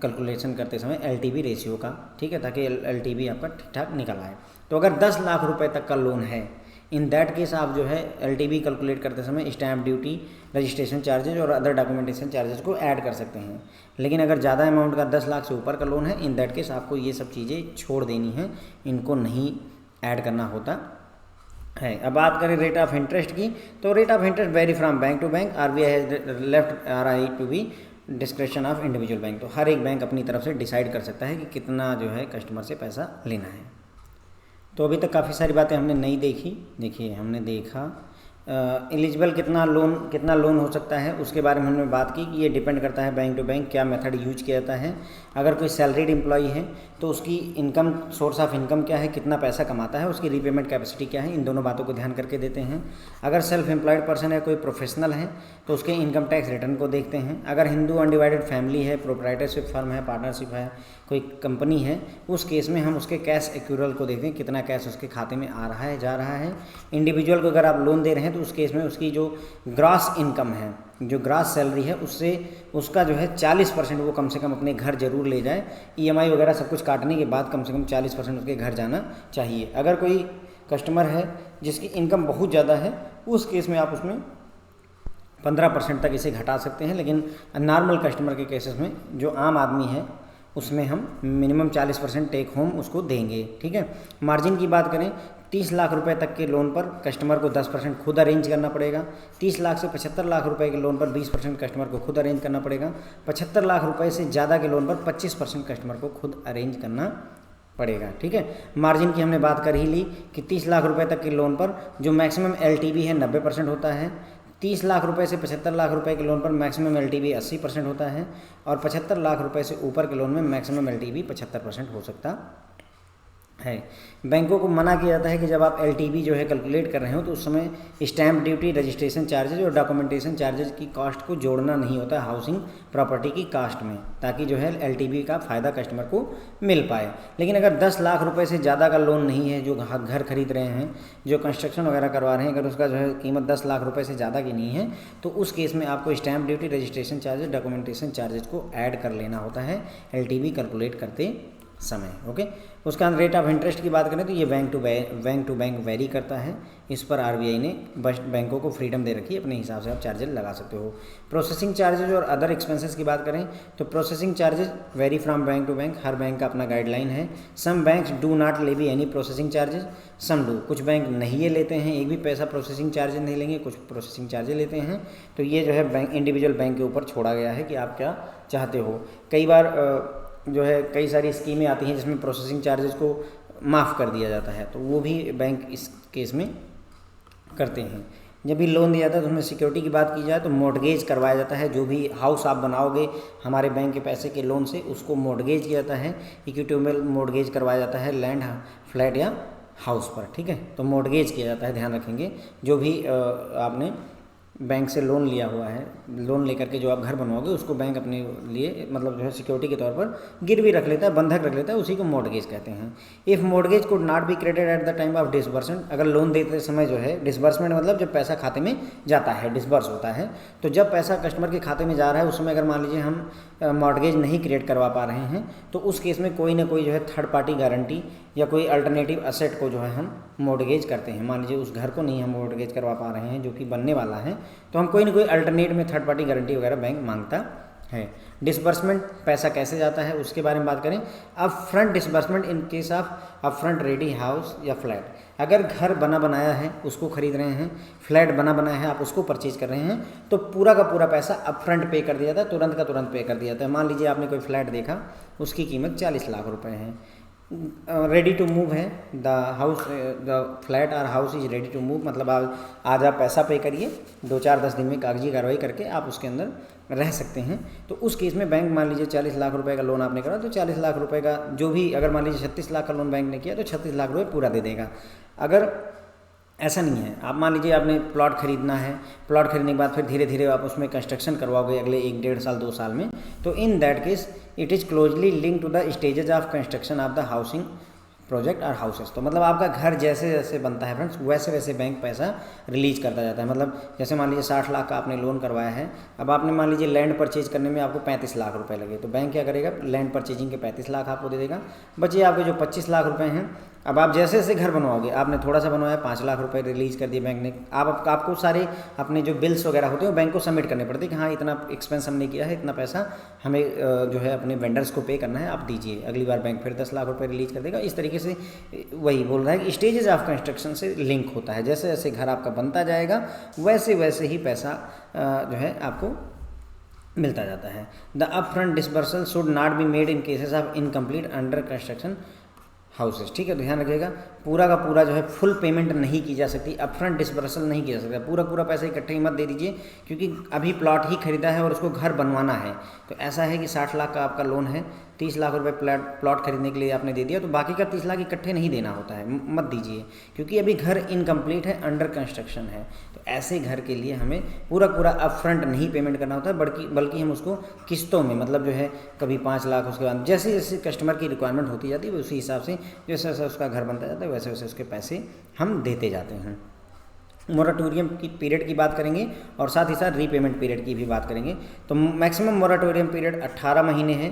कैलकुलेशन करते समय LTV रेशियो का। ठीक है, ताकि LTV आपका ठीक ठाक निकल आए। तो अगर 10 लाख रुपए तक का लोन है, इन दैट केस आप जो है LTV कैलकुलेट करते समय स्टैम्प ड्यूटी, रजिस्ट्रेशन चार्जेज और अदर डॉक्यूमेंटेशन चार्जेस को ऐड कर सकते हैं। लेकिन अगर ज़्यादा अमाउंट का 10 लाख से ऊपर का लोन है, इन दैट केस आपको ये सब चीज़ें छोड़ देनी है, इनको नहीं ऐड करना होता है। अब बात करें रेट ऑफ इंटरेस्ट की, तो rate of interest vary from bank to bank. RBI has left RI to be description of individual bank. तो हर एक बैंक अपनी तरफ से डिसाइड कर सकता है कि कितना जो है कस्टमर से पैसा लेना है। तो अभी तक काफ़ी सारी बातें हमने नहीं देखी। देखिए हमने देखा एलिजिबल कितना लोन हो सकता है, उसके बारे में हमने बात की कि ये डिपेंड करता है बैंक टू बैंक क्या मेथड यूज किया जाता है। अगर कोई सैलरीड एम्प्लॉई है तो उसकी इनकम, सोर्स ऑफ इनकम क्या है, कितना पैसा कमाता है, उसकी रीपेमेंट कैपेसिटी क्या है, इन दोनों बातों को ध्यान करके देते हैं। अगर सेल्फ एम्प्लॉयड पर्सन है, कोई प्रोफेशनल है, तो उसके इनकम टैक्स रिटर्न को देखते हैं। अगर हिंदू अनडिवाइडेड फैमिली है, प्रोप्राइटरशिप फर्म है, पार्टनरशिप है, कोई कंपनी है, उस केस में हम उसके कैश एक्यूरल को देखते हैं, कितना कैश उसके खाते में आ रहा है, जा रहा है। इंडिविजुअल को अगर आप लोन दे रहे हैं तो उस केस में उसकी जो ग्रॉस इनकम है, जो ग्रॉस सैलरी है, उससे उसका जो है 40% वो कम से कम अपने घर जरूर ले जाए। EMI वगैरह सब कुछ काटने के बाद कम से कम 40% उसके घर जाना चाहिए। अगर कोई कस्टमर है जिसकी इनकम बहुत ज़्यादा है, उस केस में आप उसमें 15% तक इसे घटा सकते हैं। लेकिन नॉर्मल कस्टमर के केसेस में जो आम आदमी है उसमें हम मिनिमम 40% टेक होम उसको देंगे। ठीक है। मार्जिन की बात करें, 30 लाख रुपए तक के लोन पर कस्टमर को 10% खुद अरेंज करना पड़ेगा। 30 लाख से 75 लाख रुपए के लोन पर 20% कस्टमर को खुद अरेंज करना पड़ेगा। 75 लाख रुपए से ज़्यादा के लोन पर 25% कस्टमर को खुद अरेंज करना पड़ेगा। ठीक है। मार्जिन की हमने बात कर ही ली कि 30 लाख रुपए तक के लोन पर जो मैक्सिमम LTV है 90% होता है। 30 लाख रुपए से 75 लाख रुपए के लोन पर मैक्सिमम LTV 80% होता है और 75 लाख रुपए से ऊपर के लोन में मैक्सिमम LTV 75% हो सकता है। बैंकों को मना किया जाता है कि जब आप LTV जो है कैलकुलेट कर रहे हो तो उस समय स्टैम्प ड्यूटी, रजिस्ट्रेशन चार्जेज और डॉक्यूमेंटेशन चार्जेज की कॉस्ट को जोड़ना नहीं होता है हाउसिंग प्रॉपर्टी की कास्ट में, ताकि जो है LTV का फ़ायदा कस्टमर को मिल पाए। लेकिन अगर 10 लाख रुपए से ज़्यादा का लोन नहीं है, जो घर खरीद रहे हैं, जो कंस्ट्रक्शन वगैरह करवा रहे हैं, अगर उसका जो है कीमत 10 लाख रुपये से ज़्यादा की नहीं है, तो उस केस में आपको stamp duty, registration charges, documentation charges को ऐड कर लेना होता है LTV कैलकुलेट करते समय। ओके। उसका रेट ऑफ इंटरेस्ट की बात करें तो ये बैंक टू बैंक वेरी करता है। इस पर RBI ने बस बैंकों को फ्रीडम दे रखी है, अपने हिसाब से आप चार्जेस लगा सकते हो। प्रोसेसिंग चार्जेज और अदर एक्सपेंसेस की बात करें तो processing charges vary from bank to bank, हर बैंक का अपना गाइडलाइन है। Some banks do not levy any processing charges, some do, कुछ बैंक नहीं ये लेते हैं, एक भी पैसा प्रोसेसिंग चार्जेस नहीं लेंगे, कुछ प्रोसेसिंग चार्जेस लेते हैं। तो ये जो है बैंक, इंडिविजुअल बैंक के ऊपर छोड़ा गया है कि आप क्या चाहते हो। कई बार जो है कई सारी स्कीमें आती हैं जिसमें प्रोसेसिंग चार्जेस को माफ़ कर दिया जाता है, तो वो भी बैंक इस केस में करते हैं। जब भी लोन दिया जाता है तो उसमें सिक्योरिटी की बात की जाए तो मॉर्टगेज करवाया जाता है। जो भी हाउस आप बनाओगे हमारे बैंक के पैसे के लोन से, उसको मॉर्टगेज किया जाता है, इक्विटेबल मॉर्टगेज करवाया जाता है लैंड, फ्लैट या हाउस पर। ठीक है। तो मॉर्टगेज किया जाता है, ध्यान रखेंगे। जो भी आपने बैंक से लोन लिया हुआ है, लोन लेकर के जो आप घर बनवाओगे उसको बैंक अपने लिए मतलब जो है सिक्योरिटी के तौर पर गिरवी रख लेता है, बंधक रख लेता है, उसी को मॉर्टगेज कहते हैं। If mortgage could not be credited at the time of disbursement, अगर लोन देते समय जो है डिसबर्समेंट मतलब जब पैसा खाते में जाता है, डिसबर्स होता है, तो जब पैसा कस्टमर के खाते में जा रहा है उस समय अगर मान लीजिए हम मॉर्टगेज नहीं क्रिएट करवा पा रहे हैं, तो उस केस में कोई ना कोई जो है थर्ड पार्टी गारंटी या कोई अल्टरनेटिव असेट को जो है हम मॉर्टगेज करते हैं। मान लीजिए उस घर को नहीं हम मॉर्टगेज करवा पा रहे हैं जो कि बनने वाला है, तो हम कोई ना कोई अल्टरनेट में थर्ड पार्टी गारंटी वगैरह बैंक मांगता है। डिसबर्समेंट पैसा कैसे जाता है उसके बारे में बात करें। Up front disbursement in case of up front ready house या फ्लैट, अगर घर बना बनाया है उसको खरीद रहे हैं, फ्लैट बना बनाया है आप उसको परचेज कर रहे हैं, तो पूरा का पूरा पैसा अप फ्रंट पे कर दिया जाता है, तुरंत का तुरंत पे कर दिया जाता है। मान लीजिए आपने कोई फ्लैट देखा, उसकी कीमत 40 लाख रुपए है, रेडी टू मूव है, द फ्लैट और house is ready to move, मतलब आज आप पैसा पे करिए, 2-4-10 दिन में कागजी कार्रवाई करके आप उसके अंदर रह सकते हैं। तो उस केस में बैंक मान लीजिए 40 लाख रुपए का लोन आपने करा, तो 40 लाख रुपए का जो भी, अगर मान लीजिए 36 लाख का लोन बैंक ने किया तो 36 लाख रुपए पूरा दे देगा। अगर ऐसा नहीं है, आप मान लीजिए आपने प्लॉट खरीदना है, प्लॉट खरीदने के बाद फिर धीरे धीरे आप उसमें कंस्ट्रक्शन करवाओगे अगले 1-1.5 साल 2 साल में, तो in that case it is closely link to the stages of construction of the housing project और हाउसेस। तो मतलब आपका घर जैसे जैसे बनता है फ्रेंड्स, वैसे वैसे बैंक पैसा रिलीज करता जाता है। मतलब जैसे मान लीजिए 60 लाख का आपने लोन करवाया है, अब आपने मान लीजिए लैंड परचेज करने में आपको 35 लाख रुपए लगे, तो बैंक क्या करेगा, लैंड परचेजिंग के 35 लाख आपको दे देगा, बचे आपके जो 25 लाख रुपए हैं अब आप जैसे जैसे घर बनवाओगे, आपने थोड़ा सा बनवाया 5 लाख रुपए रिलीज कर दिए बैंक ने, आपको सारे अपने जो बिल्स वगैरह होते हैं वो बैंक को सबमिट करने पड़ते हैं कि हाँ इतना एक्सपेंस हमने किया है, इतना पैसा हमें जो है अपने वेंडर्स को पे करना है, आप दीजिए। अगली बार बैंक फिर 10 लाख रुपए रिलीज कर देगा। इस तरीके से वही बोल रहा है कि स्टेजेस ऑफ कंस्ट्रक्शन से लिंक होता है, जैसे जैसे घर आपका बनता जाएगा वैसे वैसे ही पैसा जो है आपको मिलता जाता है। The upfront disbursal should not be made in cases of incomplete under construction houses. ठीक है, तो ध्यान रखिएगा पूरा का पूरा जो है फुल पेमेंट नहीं की जा सकती, अपफ्रंट डिसबर्सल नहीं किया जा सकता, पूरा पूरा पैसा इकट्ठे ही मत दे दीजिए, क्योंकि अभी प्लॉट ही खरीदा है और उसको घर बनवाना है। तो ऐसा है कि 60 लाख का आपका लोन है, 30 लाख रुपए प्लॉट खरीदने के लिए आपने दे दिया, तो बाकी का 30 लाख इकट्ठे नहीं देना होता है, मत दीजिए, क्योंकि अभी घर इनकम्प्लीट है, अंडर कंस्ट्रक्शन है। तो ऐसे घर के लिए हमें पूरा पूरा अपफ्रंट नहीं पेमेंट करना होता है, बल्कि हम उसको किस्तों में, मतलब जो है कभी 5 लाख, उसके बाद जैसे जैसे कस्टमर की रिक्वायरमेंट होती जाती है उसी हिसाब से जैसे जैसे उसका घर बनता जाता है वैसे वैसे उसके पैसे हम देते जाते हैं। मोराटोरियम की पीरियड की बात करेंगे और साथ ही साथ रीपेमेंट पीरियड की भी बात करेंगे। तो मैक्सिमम मोराटोरियम पीरियड 18 महीने है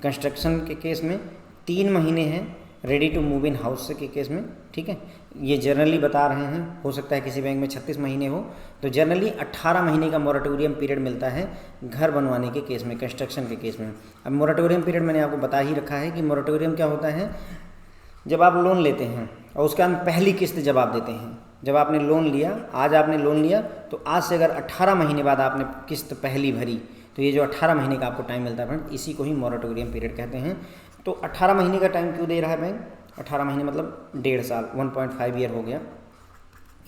कंस्ट्रक्शन के केस में, 3 महीने हैं ready to move in house के केस में। ठीक है, ये जनरली बता रहे हैं, हो सकता है किसी बैंक में 36 महीने हो, तो जनरली 18 महीने का मोराटोरियम पीरियड मिलता है घर बनवाने के केस में, कंस्ट्रक्शन के केस में। अब मोराटोरियम पीरियड मैंने आपको बता ही रखा है कि मोराटोरियम क्या होता है। जब आप लोन लेते हैं और उसका पहली किस्त जब आप देते हैं, जब आपने लोन लिया, आज आपने लोन लिया, तो आज से अगर 18 महीने बाद आपने किस्त पहली भरी, तो ये जो 18 महीने का आपको टाइम मिलता है फ्रेंड, इसी को ही मोराटोरियम पीरियड कहते हैं। तो 18 महीने का टाइम क्यों दे रहा है बैंक? 18 महीने मतलब 1.5 साल, 1.5 ईयर हो गया,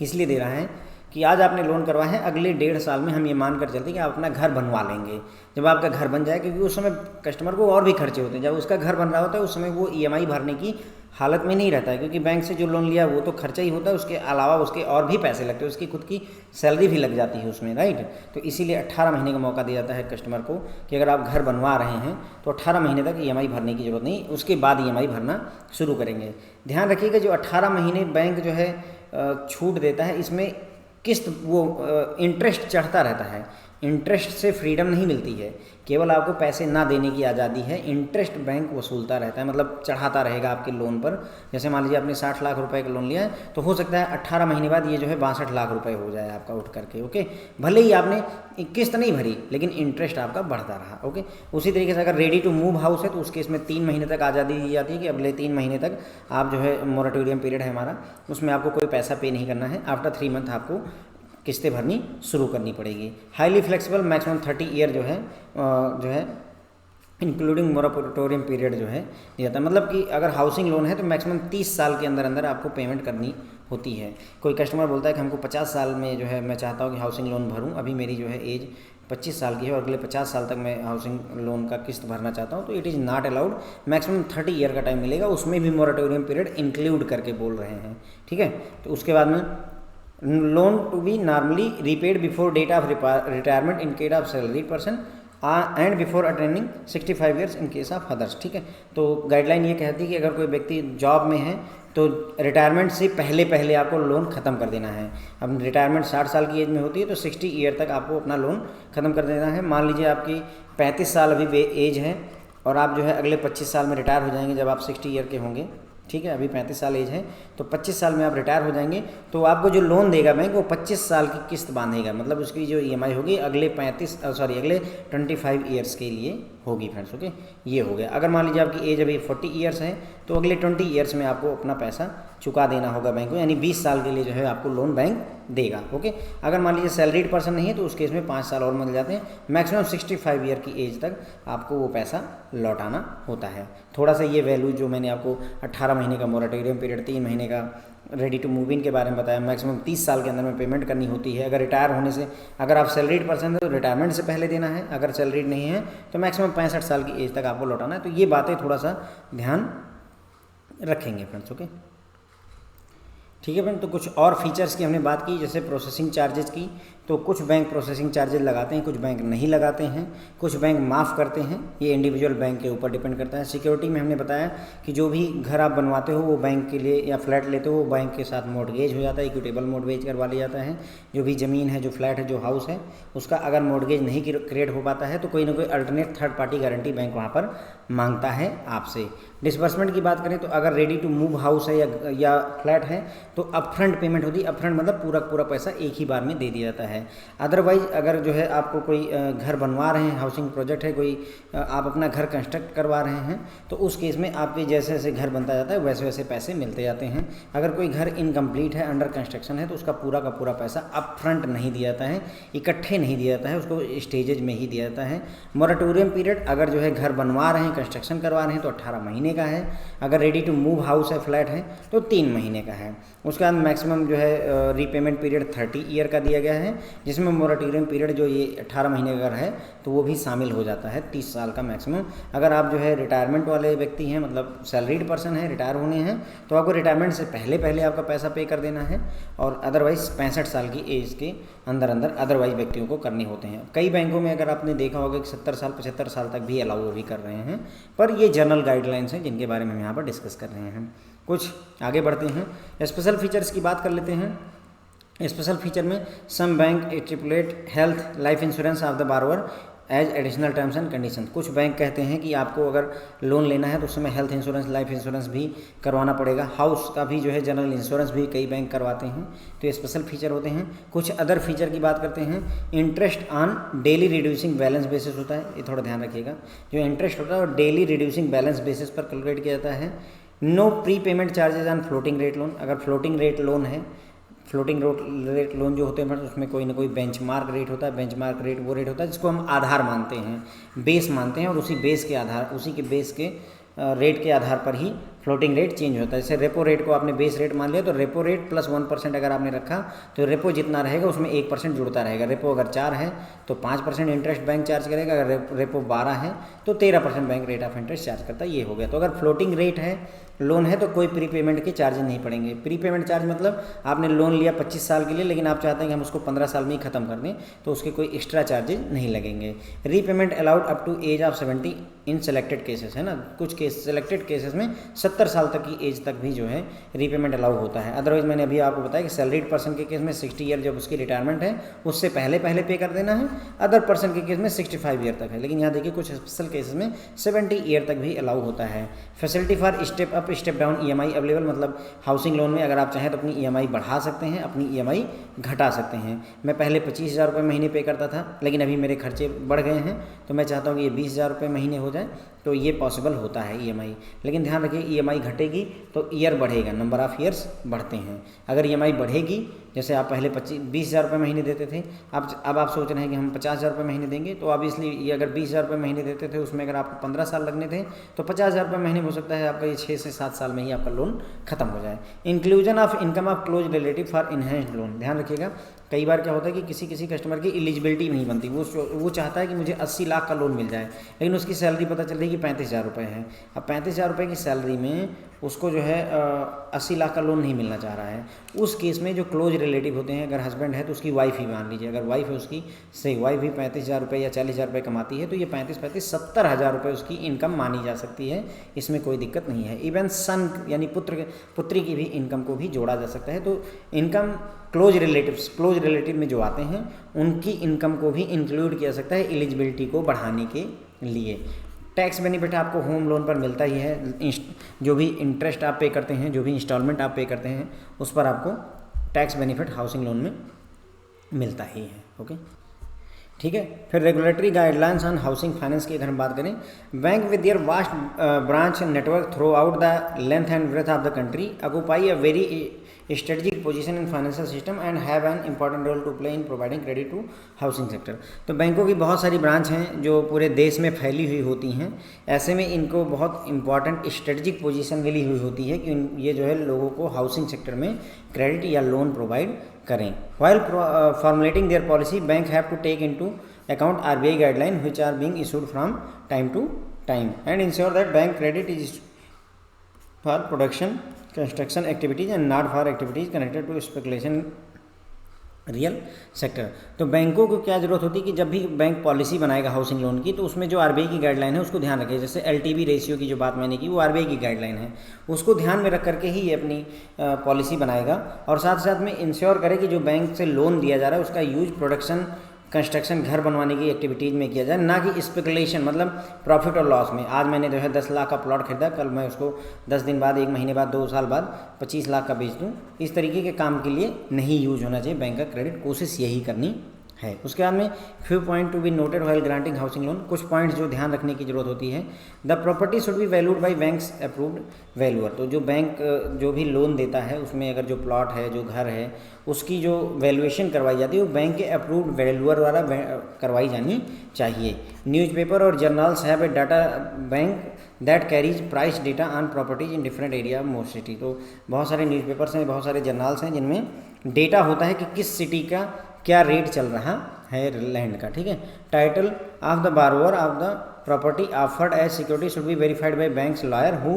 इसलिए दे रहा है कि आज आपने लोन करवाया है, अगले 1.5 साल में हम ये मान कर चलते हैं कि आप अपना घर बनवा लेंगे। जब आपका घर बन जाए, क्योंकि उस समय कस्टमर को और भी खर्चे होते हैं, जब उसका घर बन रहा होता है उस समय वो EMI भरने की हालत में नहीं रहता है, क्योंकि बैंक से जो लोन लिया वो तो खर्चा ही होता है, उसके अलावा उसके और भी पैसे लगते हैं, उसकी खुद की सैलरी भी लग जाती है उसमें, राइट। तो इसीलिए 18 महीने का मौका दिया जाता है कस्टमर को कि अगर आप घर बनवा रहे हैं तो 18 महीने तक EMI भरने की ज़रूरत नहीं, उसके बाद EMI भरना शुरू करेंगे। ध्यान रखिएगा जो 18 महीने बैंक जो है छूट देता है, इसमें किस्त वो इंटरेस्ट चढ़ता रहता है, इंटरेस्ट से फ्रीडम नहीं मिलती है, केवल आपको पैसे ना देने की आज़ादी है, इंटरेस्ट बैंक वसूलता रहता है, मतलब चढ़ाता रहेगा आपके लोन पर। जैसे मान लीजिए आपने 60 लाख रुपए का लोन लिया है, तो हो सकता है 18 महीने बाद ये जो है 62 लाख रुपए हो जाए आपका उठ करके, ओके। भले ही आपने किस्त नहीं भरी, लेकिन इंटरेस्ट आपका बढ़ता रहा, ओके। उसी तरीके से अगर रेडी टू मूव हाउस है तो उस केस में 3 महीने तक आज़ादी दी जाती है कि अगले 3 महीने तक आप जो है मोराटोरियम पीरियड है हमारा, उसमें आपको कोई पैसा पे नहीं करना है, आफ्टर 3 मंथ आपको किस्तें भरनी शुरू करनी पड़ेगी। हाईली फ्लेक्सिबल मैक्सिमम 30 ईयर जो है इंक्लूडिंग मोराटोरियम पीरियड जो है दिया जाता है, मतलब कि अगर हाउसिंग लोन है तो मैक्सिमम 30 साल के अंदर अंदर आपको पेमेंट करनी होती है। कोई कस्टमर बोलता है कि हमको 50 साल में जो है मैं चाहता हूँ कि हाउसिंग लोन भरूँ, अभी मेरी जो है एज 25 साल की है और अगले 50 साल तक मैं हाउसिंग लोन का किस्त भरना चाहता हूँ, तो it is not allowed, maximum 30 year का टाइम मिलेगा, उसमें भी मोराटोरियम पीरियड इंक्लूड करके बोल रहे हैं। ठीक है, तो उसके बाद में loan to be normally repaid before date of retirement in case of salary person and before attending 65 years in case of others. ठीक है, तो गाइडलाइन ये कहती है कि अगर कोई व्यक्ति जॉब में है तो रिटायरमेंट से पहले पहले आपको लोन ख़त्म कर देना है। अब रिटायरमेंट 60 साल की एज में होती है तो 60 ईयर तक आपको अपना लोन ख़त्म कर देना है। मान लीजिए आपकी 35 साल अभी एज है और आप जो है अगले 25 साल में रिटायर हो जाएंगे जब आप 60 ईयर के होंगे। ठीक है, अभी 35 साल एज है तो 25 साल में आप रिटायर हो जाएंगे, तो आपको जो लोन देगा बैंक वो 25 साल की किस्त बांधेगा, मतलब उसकी जो EMI होगी अगले 25 ईयर्स के लिए होगी फ्रेंड्स, ओके। ये हो गया। अगर मान लीजिए आपकी एज अभी 40 ईयर्स है तो अगले 20 ईयर्स में आपको अपना पैसा चुका देना होगा बैंक को, यानी 20 साल के लिए जो है आपको लोन बैंक देगा, ओके। अगर मान लीजिए सैलरीड पर्सन नहीं है तो उस केस में 5 साल और मिल जाते हैं, मैक्सिमम 65 ईयर की एज तक आपको वो पैसा लौटाना होता है। थोड़ा सा ये वैल्यू जो मैंने आपको 18 महीने का मोराटोरियम पीरियड, 3 महीने का रेडी टू मूव इन के बारे में बताया, मैक्सिमम 30 साल के अंदर में पेमेंट करनी होती है। अगर रिटायर होने से, अगर आप सैलरीड पर्सन है तो रिटायरमेंट से पहले देना है, अगर सैलरीड नहीं है तो मैक्सिमम 65 साल की एज तक आपको लौटाना है। तो ये बातें थोड़ा सा ध्यान रखेंगे फ्रेंड्स, ओके। ठीक है फ्रेंड। तो कुछ और फीचर्स की हमने बात की, जैसे प्रोसेसिंग चार्जेस की, तो कुछ बैंक प्रोसेसिंग चार्जेस लगाते हैं, कुछ बैंक नहीं लगाते हैं, कुछ बैंक माफ़ करते हैं, ये इंडिविजुअल बैंक के ऊपर डिपेंड करता है। सिक्योरिटी में हमने बताया कि जो भी घर आप बनवाते हो वो बैंक के लिए, या फ्लैट लेते हो वो बैंक के साथ मॉर्गेज हो जाता है, इक्विटेबल मॉर्गेज करवा लिया जाता है। जो भी ज़मीन है, जो फ्लैट है, जो हाउस है, उसका अगर मॉर्गेज नहीं क्रिएट हो पाता है तो कोई ना कोई alternate third party guarantee bank वहाँ पर मांगता है आपसे। डिसबर्समेंट की बात करें तो अगर रेडी टू मूव हाउस है या फ्लैट है तो अपफ्रंट पेमेंट होती है। अपफ्रंट मतलब पूरा पैसा एक ही बार में दे दिया जाता है। अदरवाइज अगर जो है आपको कोई घर बनवा रहे हैं, हाउसिंग प्रोजेक्ट है, कोई आप अपना घर कंस्ट्रक्ट करवा रहे हैं, तो उस केस में आपके जैसे जैसे घर बनता जाता है वैसे वैसे पैसे मिलते जाते हैं। अगर कोई घर इनकम्प्लीट है, अंडर कंस्ट्रक्शन है, तो उसका पूरा का पूरा पैसा अपफ्रंट नहीं दिया जाता है, इकट्ठे नहीं दिया जाता है, उसको स्टेजेज में ही दिया जाता है। मोरेटोरियम पीरियड अगर जो है घर बनवा रहे हैं, कंस्ट्रक्शन करवा रहे हैं तो 18 महीने का है। अगर रेडी टू मूव हाउस है, फ्लैट है, तो 3 महीने का है। उसके बाद मैक्सिमम जो है रीपेमेंट पीरियड 30 ईयर का दिया गया है, जिसमें मोरेटोरियम पीरियड जो ये 18 महीने का है तो वो भी शामिल हो जाता है, 30 साल का मैक्सिमम। अगर आप जो है रिटायरमेंट वाले व्यक्ति हैं, मतलब सैलरीड पर्सन है, रिटायर होने हैं, तो आपको रिटायरमेंट से पहले आपका पैसा पे कर देना है, और अदरवाइज 65 साल की एज के अंदर अदरवाइज व्यक्तियों को करने होते हैं। कई बैंकों में अगर आपने देखा होगा कि 70 साल 75 साल तक भी अलाउ भी कर रहे हैं, पर ये जनरल गाइडलाइंस हैं जिनके बारे में हम यहाँ पर डिस्कस कर रहे हैं। कुछ आगे बढ़ते हैं, स्पेशल फीचर्स की बात कर लेते हैं। स्पेशल फीचर में some bank stipulate health life insurance of the borrower as additional terms and condition. कुछ बैंक कहते हैं कि आपको अगर लोन लेना है तो उस समय हेल्थ इंश्योरेंस, लाइफ इंश्योरेंस भी करवाना पड़ेगा। हाउस का भी जो है जनरल इंश्योरेंस भी कई बैंक करवाते हैं, तो ये स्पेशल फीचर होते हैं। कुछ अदर फीचर की बात करते हैं, interest on daily reducing balance basis होता है, ये थोड़ा ध्यान रखिएगा। जो इंटरेस्ट होता है वो डेली रिड्यूसिंग बैलेंस बेसिस पर कैलकुलेट किया जाता है। No prepayment charges on floating rate loan. अगर फ्लोटिंग रेट लोन है, फ्लोटिंग रेट लोन जो होते हैं उसमें कोई ना कोई बेंचमार्क रेट होता है। बेंचमार्क रेट वो रेट होता है जिसको हम आधार मानते हैं, बेस मानते हैं, और उसी के बेस के रेट के आधार पर ही फ्लोटिंग रेट चेंज होता है। जैसे रेपो रेट को आपने बेस रेट मान लिया तो रेपो रेट प्लस 1% अगर आपने रखा तो रेपो जितना रहेगा उसमें 1% जुड़ता रहेगा। रेपो अगर 4 है तो 5% इंटरेस्ट बैंक चार्ज करेगा, अगर रेपो 12 है तो 13% bank rate of interest charge करता है। ये हो गया। तो अगर फ्लोटिंग रेट है, लोन है, तो कोई प्री पेमेंट के चार्ज नहीं पड़ेंगे। प्री पेमेंट चार्ज मतलब आपने लोन लिया 25 साल के लिए, लेकिन आप चाहते हैं कि हम उसको 15 साल में ही ख़त्म कर दें, तो उसके कोई एक्स्ट्रा चार्जेज नहीं लगेंगे। Repayment allowed up to age of 70 in selected cases, है ना। कुछ केस सेलेक्टेड केसेस में 70 साल तक की एज तक भी जो है रीपेमेंट अलाउ होता है। अदरवाइज मैंने अभी आपको बताया कि सैलरीड पर्सन के केस में 60 ईयर जब उसकी रिटायरमेंट है उससे पहले पे कर देना है। अदर पर्सन के केस में 65 ईयर तक है, लेकिन यहाँ देखिए कुछ स्पेशल केसेस में 70 ईयर तक भी अलाउ होता है। Facility for step up step down EMI available, मतलब हाउसिंग लोन में अगर आप चाहें तो अपनी EMI बढ़ा सकते हैं, अपनी EMI घटा सकते हैं। मैं पहले 25,000 रुपये महीने पे करता था, लेकिन अभी मेरे खर्चे बढ़ गए हैं तो मैं चाहता हूँ कि ये 20,000 रुपये महीने हो जाए, तो ये पॉसिबल होता है EMI। लेकिन ध्यान रखिए EMI घटेगी तो ईयर बढ़ेगा, नंबर ऑफ़ ईयर्स बढ़ते हैं। अगर EMI बढ़ेगी, जैसे आप पहले 20,000 रुपये महीने देते थे, अब आप सोच रहे हैं कि हम 50,000 रुपये महीने देंगे, तो अब इसलिए ये अगर 20,000 रुपये महीने देते थे उसमें अगर आपको 15 साल लगने थे तो 50,000 रुपये महीने हो सकता है आपका ये 6 से 7 साल में ही आपका लोन खत्म हो जाए। Inclusion of income of close relative for enhanced loan, ध्यान रखिएगा। कई बार क्या होता है कि किसी कस्टमर की एलिजिबिलिटी नहीं बनती, वो चाहता है कि मुझे 80 लाख का लोन मिल जाए, लेकिन उसकी सैलरी पता चल रही है कि 35,000 रुपये है। अब 35,000 रुपये की सैलरी में उसको जो है 80 लाख का लोन नहीं मिलना चाह रहा है। उस केस में जो क्लोज रिलेटिव होते हैं, अगर हस्बैंड है तो उसकी वाइफ ही मान लीजिए, अगर वाइफ है उसकी, से वाइफ भी 35,000 रुपये या 40,000 रुपये कमाती है, तो ये 70,000 रुपये उसकी इनकम मानी जा सकती है, इसमें कोई दिक्कत नहीं है। इवन सन यानी पुत्री की भी इनकम को भी जोड़ा जा सकता है। तो इनकम क्लोज रिलेटिव में जो आते हैं उनकी इनकम को भी इंक्लूड किया जा सकता है एलिजिबिलिटी को बढ़ाने के लिए। टैक्स बेनिफिट आपको होम लोन पर मिलता ही है, जो भी इंटरेस्ट आप पे करते हैं, जो भी इंस्टॉलमेंट आप पे करते हैं, उस पर आपको टैक्स बेनिफिट हाउसिंग लोन में मिलता ही है। ओके, ठीक है। फिर regulatory guidelines on housing finance की अगर हम बात करें, bank with their vast branch network throughout the length and breadth of the country occupy a very strategic position in financial system and have an important role to play in providing credit to housing sector। तो बैंकों की बहुत सारी branch हैं जो पूरे देश में फैली हुई होती हैं, ऐसे में इनको बहुत इंपॉर्टेंट स्ट्रेटजिक पोजीशन मिली हुई होती है कि ये जो है लोगों को हाउसिंग सेक्टर में क्रेडिट या लोन प्रोवाइड करें। while formulating their policy, bank have to take into account RBI guideline which are being issued from time to time and ensure that bank credit is for production construction activities and not for activities connected to speculation real sector. तो बैंकों को क्या ज़रूरत होती है कि जब भी बैंक पॉलिसी बनाएगा हाउसिंग लोन की, तो उसमें जो आरबीआई की गाइडलाइन है उसको ध्यान रखें। जैसे एलटीवी रेशियो की जो बात मैंने की वो आरबीआई की गाइडलाइन है, उसको ध्यान में रख करके ही ये अपनी पॉलिसी बनाएगा। और साथ साथ में इंश्योर करे कि जो बैंक से लोन दिया जा रहा है उसका यूज प्रोडक्शन, कंस्ट्रक्शन, घर बनवाने की एक्टिविटीज़ में किया जाए, ना कि स्पेकुलेशन मतलब प्रॉफिट और लॉस में। आज मैंने जो है 10 लाख का प्लॉट खरीदा, कल मैं उसको 10 दिन बाद, 1 महीने बाद, 2 साल बाद 25 लाख का बेच दूँ, इस तरीके के काम के लिए नहीं यूज होना चाहिए बैंक का क्रेडिट। कोशिश यही करनी है। उसके बाद में few point to be noted while granting housing loan, कुछ पॉइंट्स जो ध्यान रखने की जरूरत होती है। The property should be valued bye banks approved valuer. तो जो बैंक जो भी लोन देता है उसमें अगर जो प्लॉट है, जो घर है, उसकी जो वैल्यूएशन करवाई जाती है वो बैंक के अप्रूव्ड वैल्यूअर द्वारा करवाई जानी चाहिए। न्यूज़पेपर और journals have a data bank that carries price data on properties in different area of most city. तो बहुत सारे न्यूज़पेपर्स हैं, बहुत सारे जर्नल्स हैं जिनमें डेटा होता है कि किस सिटी का क्या रेट चल रहा है लैंड का, ठीक है। Title of the borrower of the property offered as security should be verified by bank's lawyer who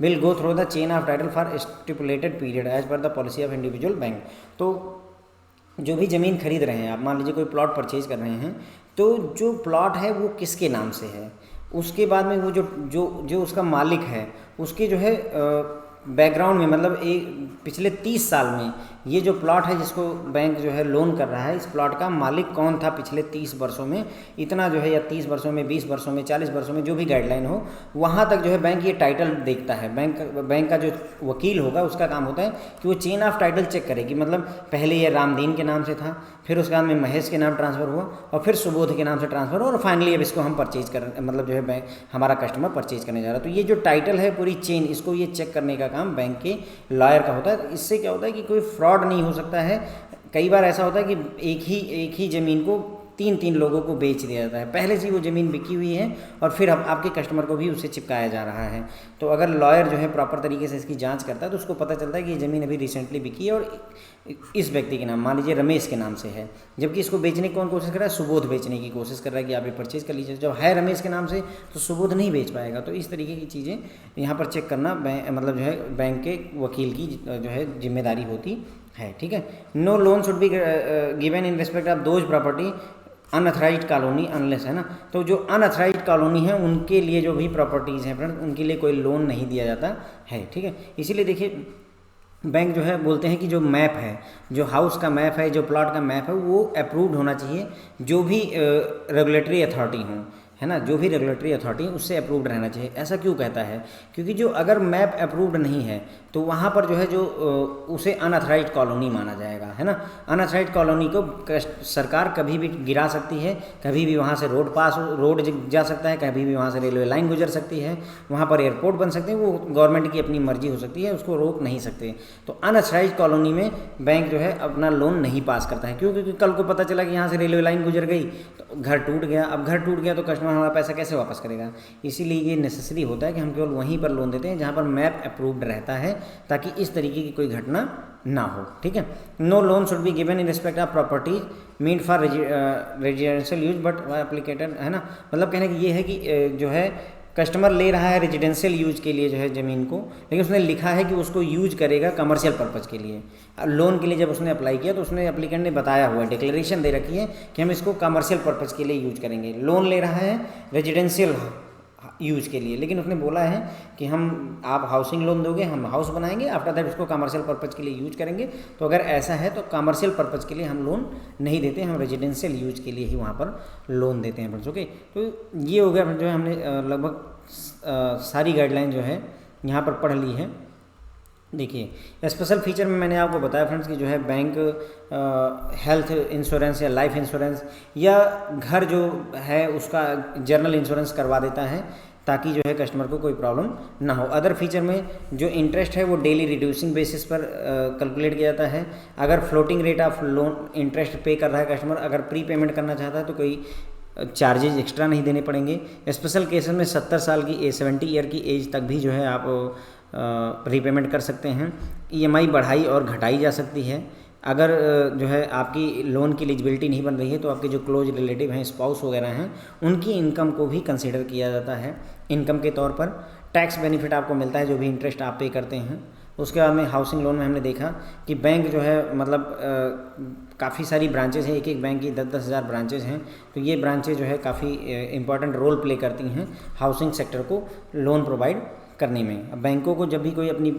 will go through the chain of title for stipulated period as per the policy of individual bank. तो जो भी ज़मीन खरीद रहे हैं आप, मान लीजिए कोई प्लॉट परचेज कर रहे हैं, तो जो प्लॉट है वो किसके नाम से है, उसके बाद में वो जो उसका मालिक है उसके जो है बैकग्राउंड में, मतलब एक पिछले 30 साल में ये जो प्लॉट है जिसको बैंक जो है लोन कर रहा है, इस प्लॉट का मालिक कौन था पिछले 30 वर्षों में, इतना जो है, या 30 वर्षों में, 20 वर्षों में, 40 वर्षों में, जो भी गाइडलाइन हो, वहाँ तक जो है बैंक ये टाइटल देखता है। बैंक का जो वकील होगा उसका काम होता है कि वो चेन ऑफ टाइटल चेक करे कि मतलब पहले ये रामदीन के नाम से था, फिर उसके बाद में महेश के नाम ट्रांसफ़र हुआ, और फिर सुबोध के नाम से ट्रांसफ़र हुआ, और फाइनली अब इसको हम परचेज कर, मतलब जो है बैंक हमारा कस्टमर परचेज करने जा रहा है। तो ये जो टाइटल है पूरी चेन, इसको ये चेक करने का काम बैंक के लॉयर का होता है। इससे क्या होता है कि कोई फ्रॉड नहीं हो सकता है। कई बार ऐसा होता है कि एक ही ज़मीन को 3 लोगों को बेच दिया जाता है, पहले से वो ज़मीन बिकी हुई है और फिर अब आपके कस्टमर को भी उसे चिपकाया जा रहा है। तो अगर लॉयर जो है प्रॉपर तरीके से इसकी जांच करता है तो उसको पता चलता है कि ये ज़मीन अभी रिसेंटली बिकी है और इस व्यक्ति के नाम, मान लीजिए रमेश के नाम से है, जबकि इसको बेचने की कौन कोशिश कर रहा है, सुबोध बेचने की कोशिश कर रहा है कि आप ये परचेज कर लीजिए। जब है रमेश के नाम से तो सुबोध नहीं बेच पाएगा। तो इस तरीके की चीज़ें यहाँ पर चेक करना मतलब जो है बैंक के वकील की जो है जिम्मेदारी होती है, ठीक है। No loan should be given in respect of those property unauthorised colony unless, है ना। तो जो अनअथराइज्ड कॉलोनी है उनके लिए जो भी प्रॉपर्टीज़ हैं फ्रेंड्स, उनके लिए कोई लोन नहीं दिया जाता है, ठीक है। इसीलिए देखिए बैंक जो है बोलते हैं कि जो मैप है, जो हाउस का मैप है, जो प्लॉट का मैप है, वो अप्रूव्ड होना चाहिए, जो भी रेगुलेटरी अथॉरिटी हों, है ना, जो भी रेगुलेटरी अथॉरिटी उससे अप्रूव्ड रहना चाहिए। ऐसा क्यों कहता है, क्योंकि जो अगर मैप अप्रूव्ड नहीं है तो वहाँ पर जो है जो उसे अनअथराइज्ड कॉलोनी माना जाएगा, है ना। अनअथराइज्ड कॉलोनी को सरकार कभी भी गिरा सकती है, कभी भी वहाँ से रोड जा सकता है, कभी भी वहाँ से रेलवे लाइन गुजर सकती है, वहाँ पर एयरपोर्ट बन सकते हैं, वो गवर्नमेंट की अपनी मर्जी हो सकती है, उसको रोक नहीं सकते। तो अनअथराइज्ड कॉलोनी में बैंक जो है अपना लोन नहीं पास करता है। क्यों? क्योंकि कल को पता चला कि यहाँ से रेलवे लाइन गुजर गई तो घर टूट गया। अब घर टूट गया तो कस्टमर हमारा पैसा कैसे वापस करेगा। इसीलिए ये नेसेसरी होता है कि हम केवल वहीं पर लोन देते हैं जहाँ पर मैप अप्रूव्ड रहता है, ताकि इस तरीके की कोई घटना ना हो, ठीक है। No loan should be given in respect of property mean for residential use but applicated, है ना। मतलब कहने की ये है कि जो है कस्टमर ले रहा है रेजिडेंशियल यूज के लिए जो है ज़मीन को, लेकिन उसने लिखा है कि उसको यूज करेगा कमर्शियल पर्पज़ के लिए। लोन के लिए जब उसने अप्लाई किया तो उसने एप्लीकेंट ने बताया हुआ है, डिक्लेरेशन दे रखी है कि हम इसको कमर्शियल पर्पज़ के लिए यूज करेंगे। लोन ले रहा है रेजिडेंशियल यूज के लिए, लेकिन उसने बोला है कि आप हाउसिंग लोन दोगे, हम हाउस बनाएंगे, आफ्टर दैट उसको कमर्शियल पर्पज़ के लिए यूज करेंगे। तो अगर ऐसा है तो कमर्शियल पर्पज़ के लिए हम लोन नहीं देते, हम रेजिडेंशियल यूज के लिए ही वहाँ पर लोन देते हैं फ्रेंड्स, ओके। तो ये हो गया जो है, हमने लगभग सारी गाइडलाइन जो है यहाँ पर पढ़ ली है। देखिए स्पेशल फीचर में मैंने आपको बताया फ्रेंड्स कि जो है बैंक हेल्थ इंश्योरेंस या लाइफ इंश्योरेंस या घर जो है उसका जनरल इंश्योरेंस करवा देता है, ताकि जो है कस्टमर को कोई प्रॉब्लम ना हो। अदर फीचर में जो इंटरेस्ट है वो डेली रिड्यूसिंग बेसिस पर कैलकुलेट किया जाता है। अगर floating rate of loan interest पे कर रहा है कस्टमर, अगर प्री पेमेंट करना चाहता है तो कोई चार्जेज एक्स्ट्रा नहीं देने पड़ेंगे। स्पेशल केसेस में 70 साल की 70 ईयर की एज तक भी जो है आप रीपेमेंट कर सकते हैं। EMI बढ़ाई और घटाई जा सकती है। अगर जो है आपकी लोन की एलिजिबिलिटी नहीं बन रही है तो आपके जो क्लोज रिलेटिव हैं, स्पाउस वगैरह हैं, उनकी इनकम को भी कंसीडर किया जाता है इनकम के तौर पर। टैक्स बेनिफिट आपको मिलता है जो भी इंटरेस्ट आप पे करते हैं। उसके बाद में हाउसिंग लोन में हमने देखा कि बैंक जो है मतलब काफ़ी सारी ब्रांचेज़ हैं, एक एक बैंक की 10-10 हज़ार ब्रांचेज़ हैं। तो ये ब्रांचेज जो है काफ़ी इंपॉर्टेंट रोल प्ले करती हैं हाउसिंग सेक्टर को लोन प्रोवाइड करने में। अब बैंकों को जब भी कोई अपनी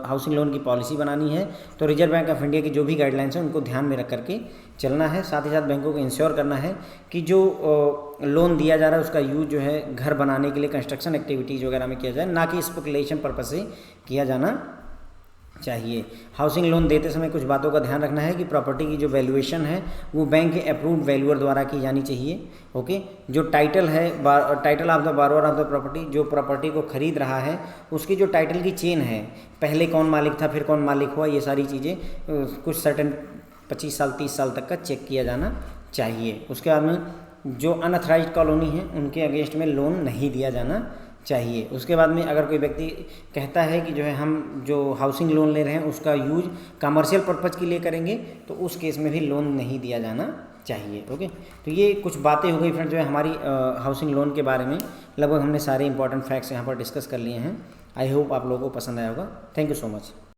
हाउसिंग लोन की पॉलिसी बनानी है तो रिजर्व बैंक ऑफ इंडिया की जो भी गाइडलाइंस हैं उनको ध्यान में रख करके चलना है। साथ ही साथ बैंकों को इंश्योर करना है कि जो लोन दिया जा रहा है उसका यूज जो है घर बनाने के लिए, कंस्ट्रक्शन एक्टिविटीज़ वगैरह में किया जाए, ना कि स्पेकुलेशन पर्पज से किया जाना चाहिए। हाउसिंग लोन देते समय कुछ बातों का ध्यान रखना है कि प्रॉपर्टी की जो वैल्यूएशन है वो बैंक के अप्रूव्ड वैल्यूअर द्वारा की जानी चाहिए। ओके, जो टाइटल है, title of the borrower of the property, जो प्रॉपर्टी को खरीद रहा है उसकी जो टाइटल की चेन है, पहले कौन मालिक था फिर कौन मालिक हुआ, ये सारी चीज़ें कुछ सर्टेन 25 साल 30 साल तक का चेक किया जाना चाहिए। उसके बाद में जो अनऑथराइज्ड कॉलोनी है उनके अगेंस्ट में लोन नहीं दिया जाना चाहिए। उसके बाद में अगर कोई व्यक्ति कहता है कि जो है हम जो हाउसिंग लोन ले रहे हैं उसका यूज कमर्शियल पर्पज़ के लिए करेंगे तो उस केस में भी लोन नहीं दिया जाना चाहिए। ओके, तो ये कुछ बातें हो गई फ्रेंड जो है हमारी हाउसिंग लोन के बारे में। लगभग हमने सारे इंपॉर्टेंट फैक्ट्स यहाँ पर डिस्कस कर लिए हैं। आई होप आप लोगों को पसंद आया होगा। Thank you so much.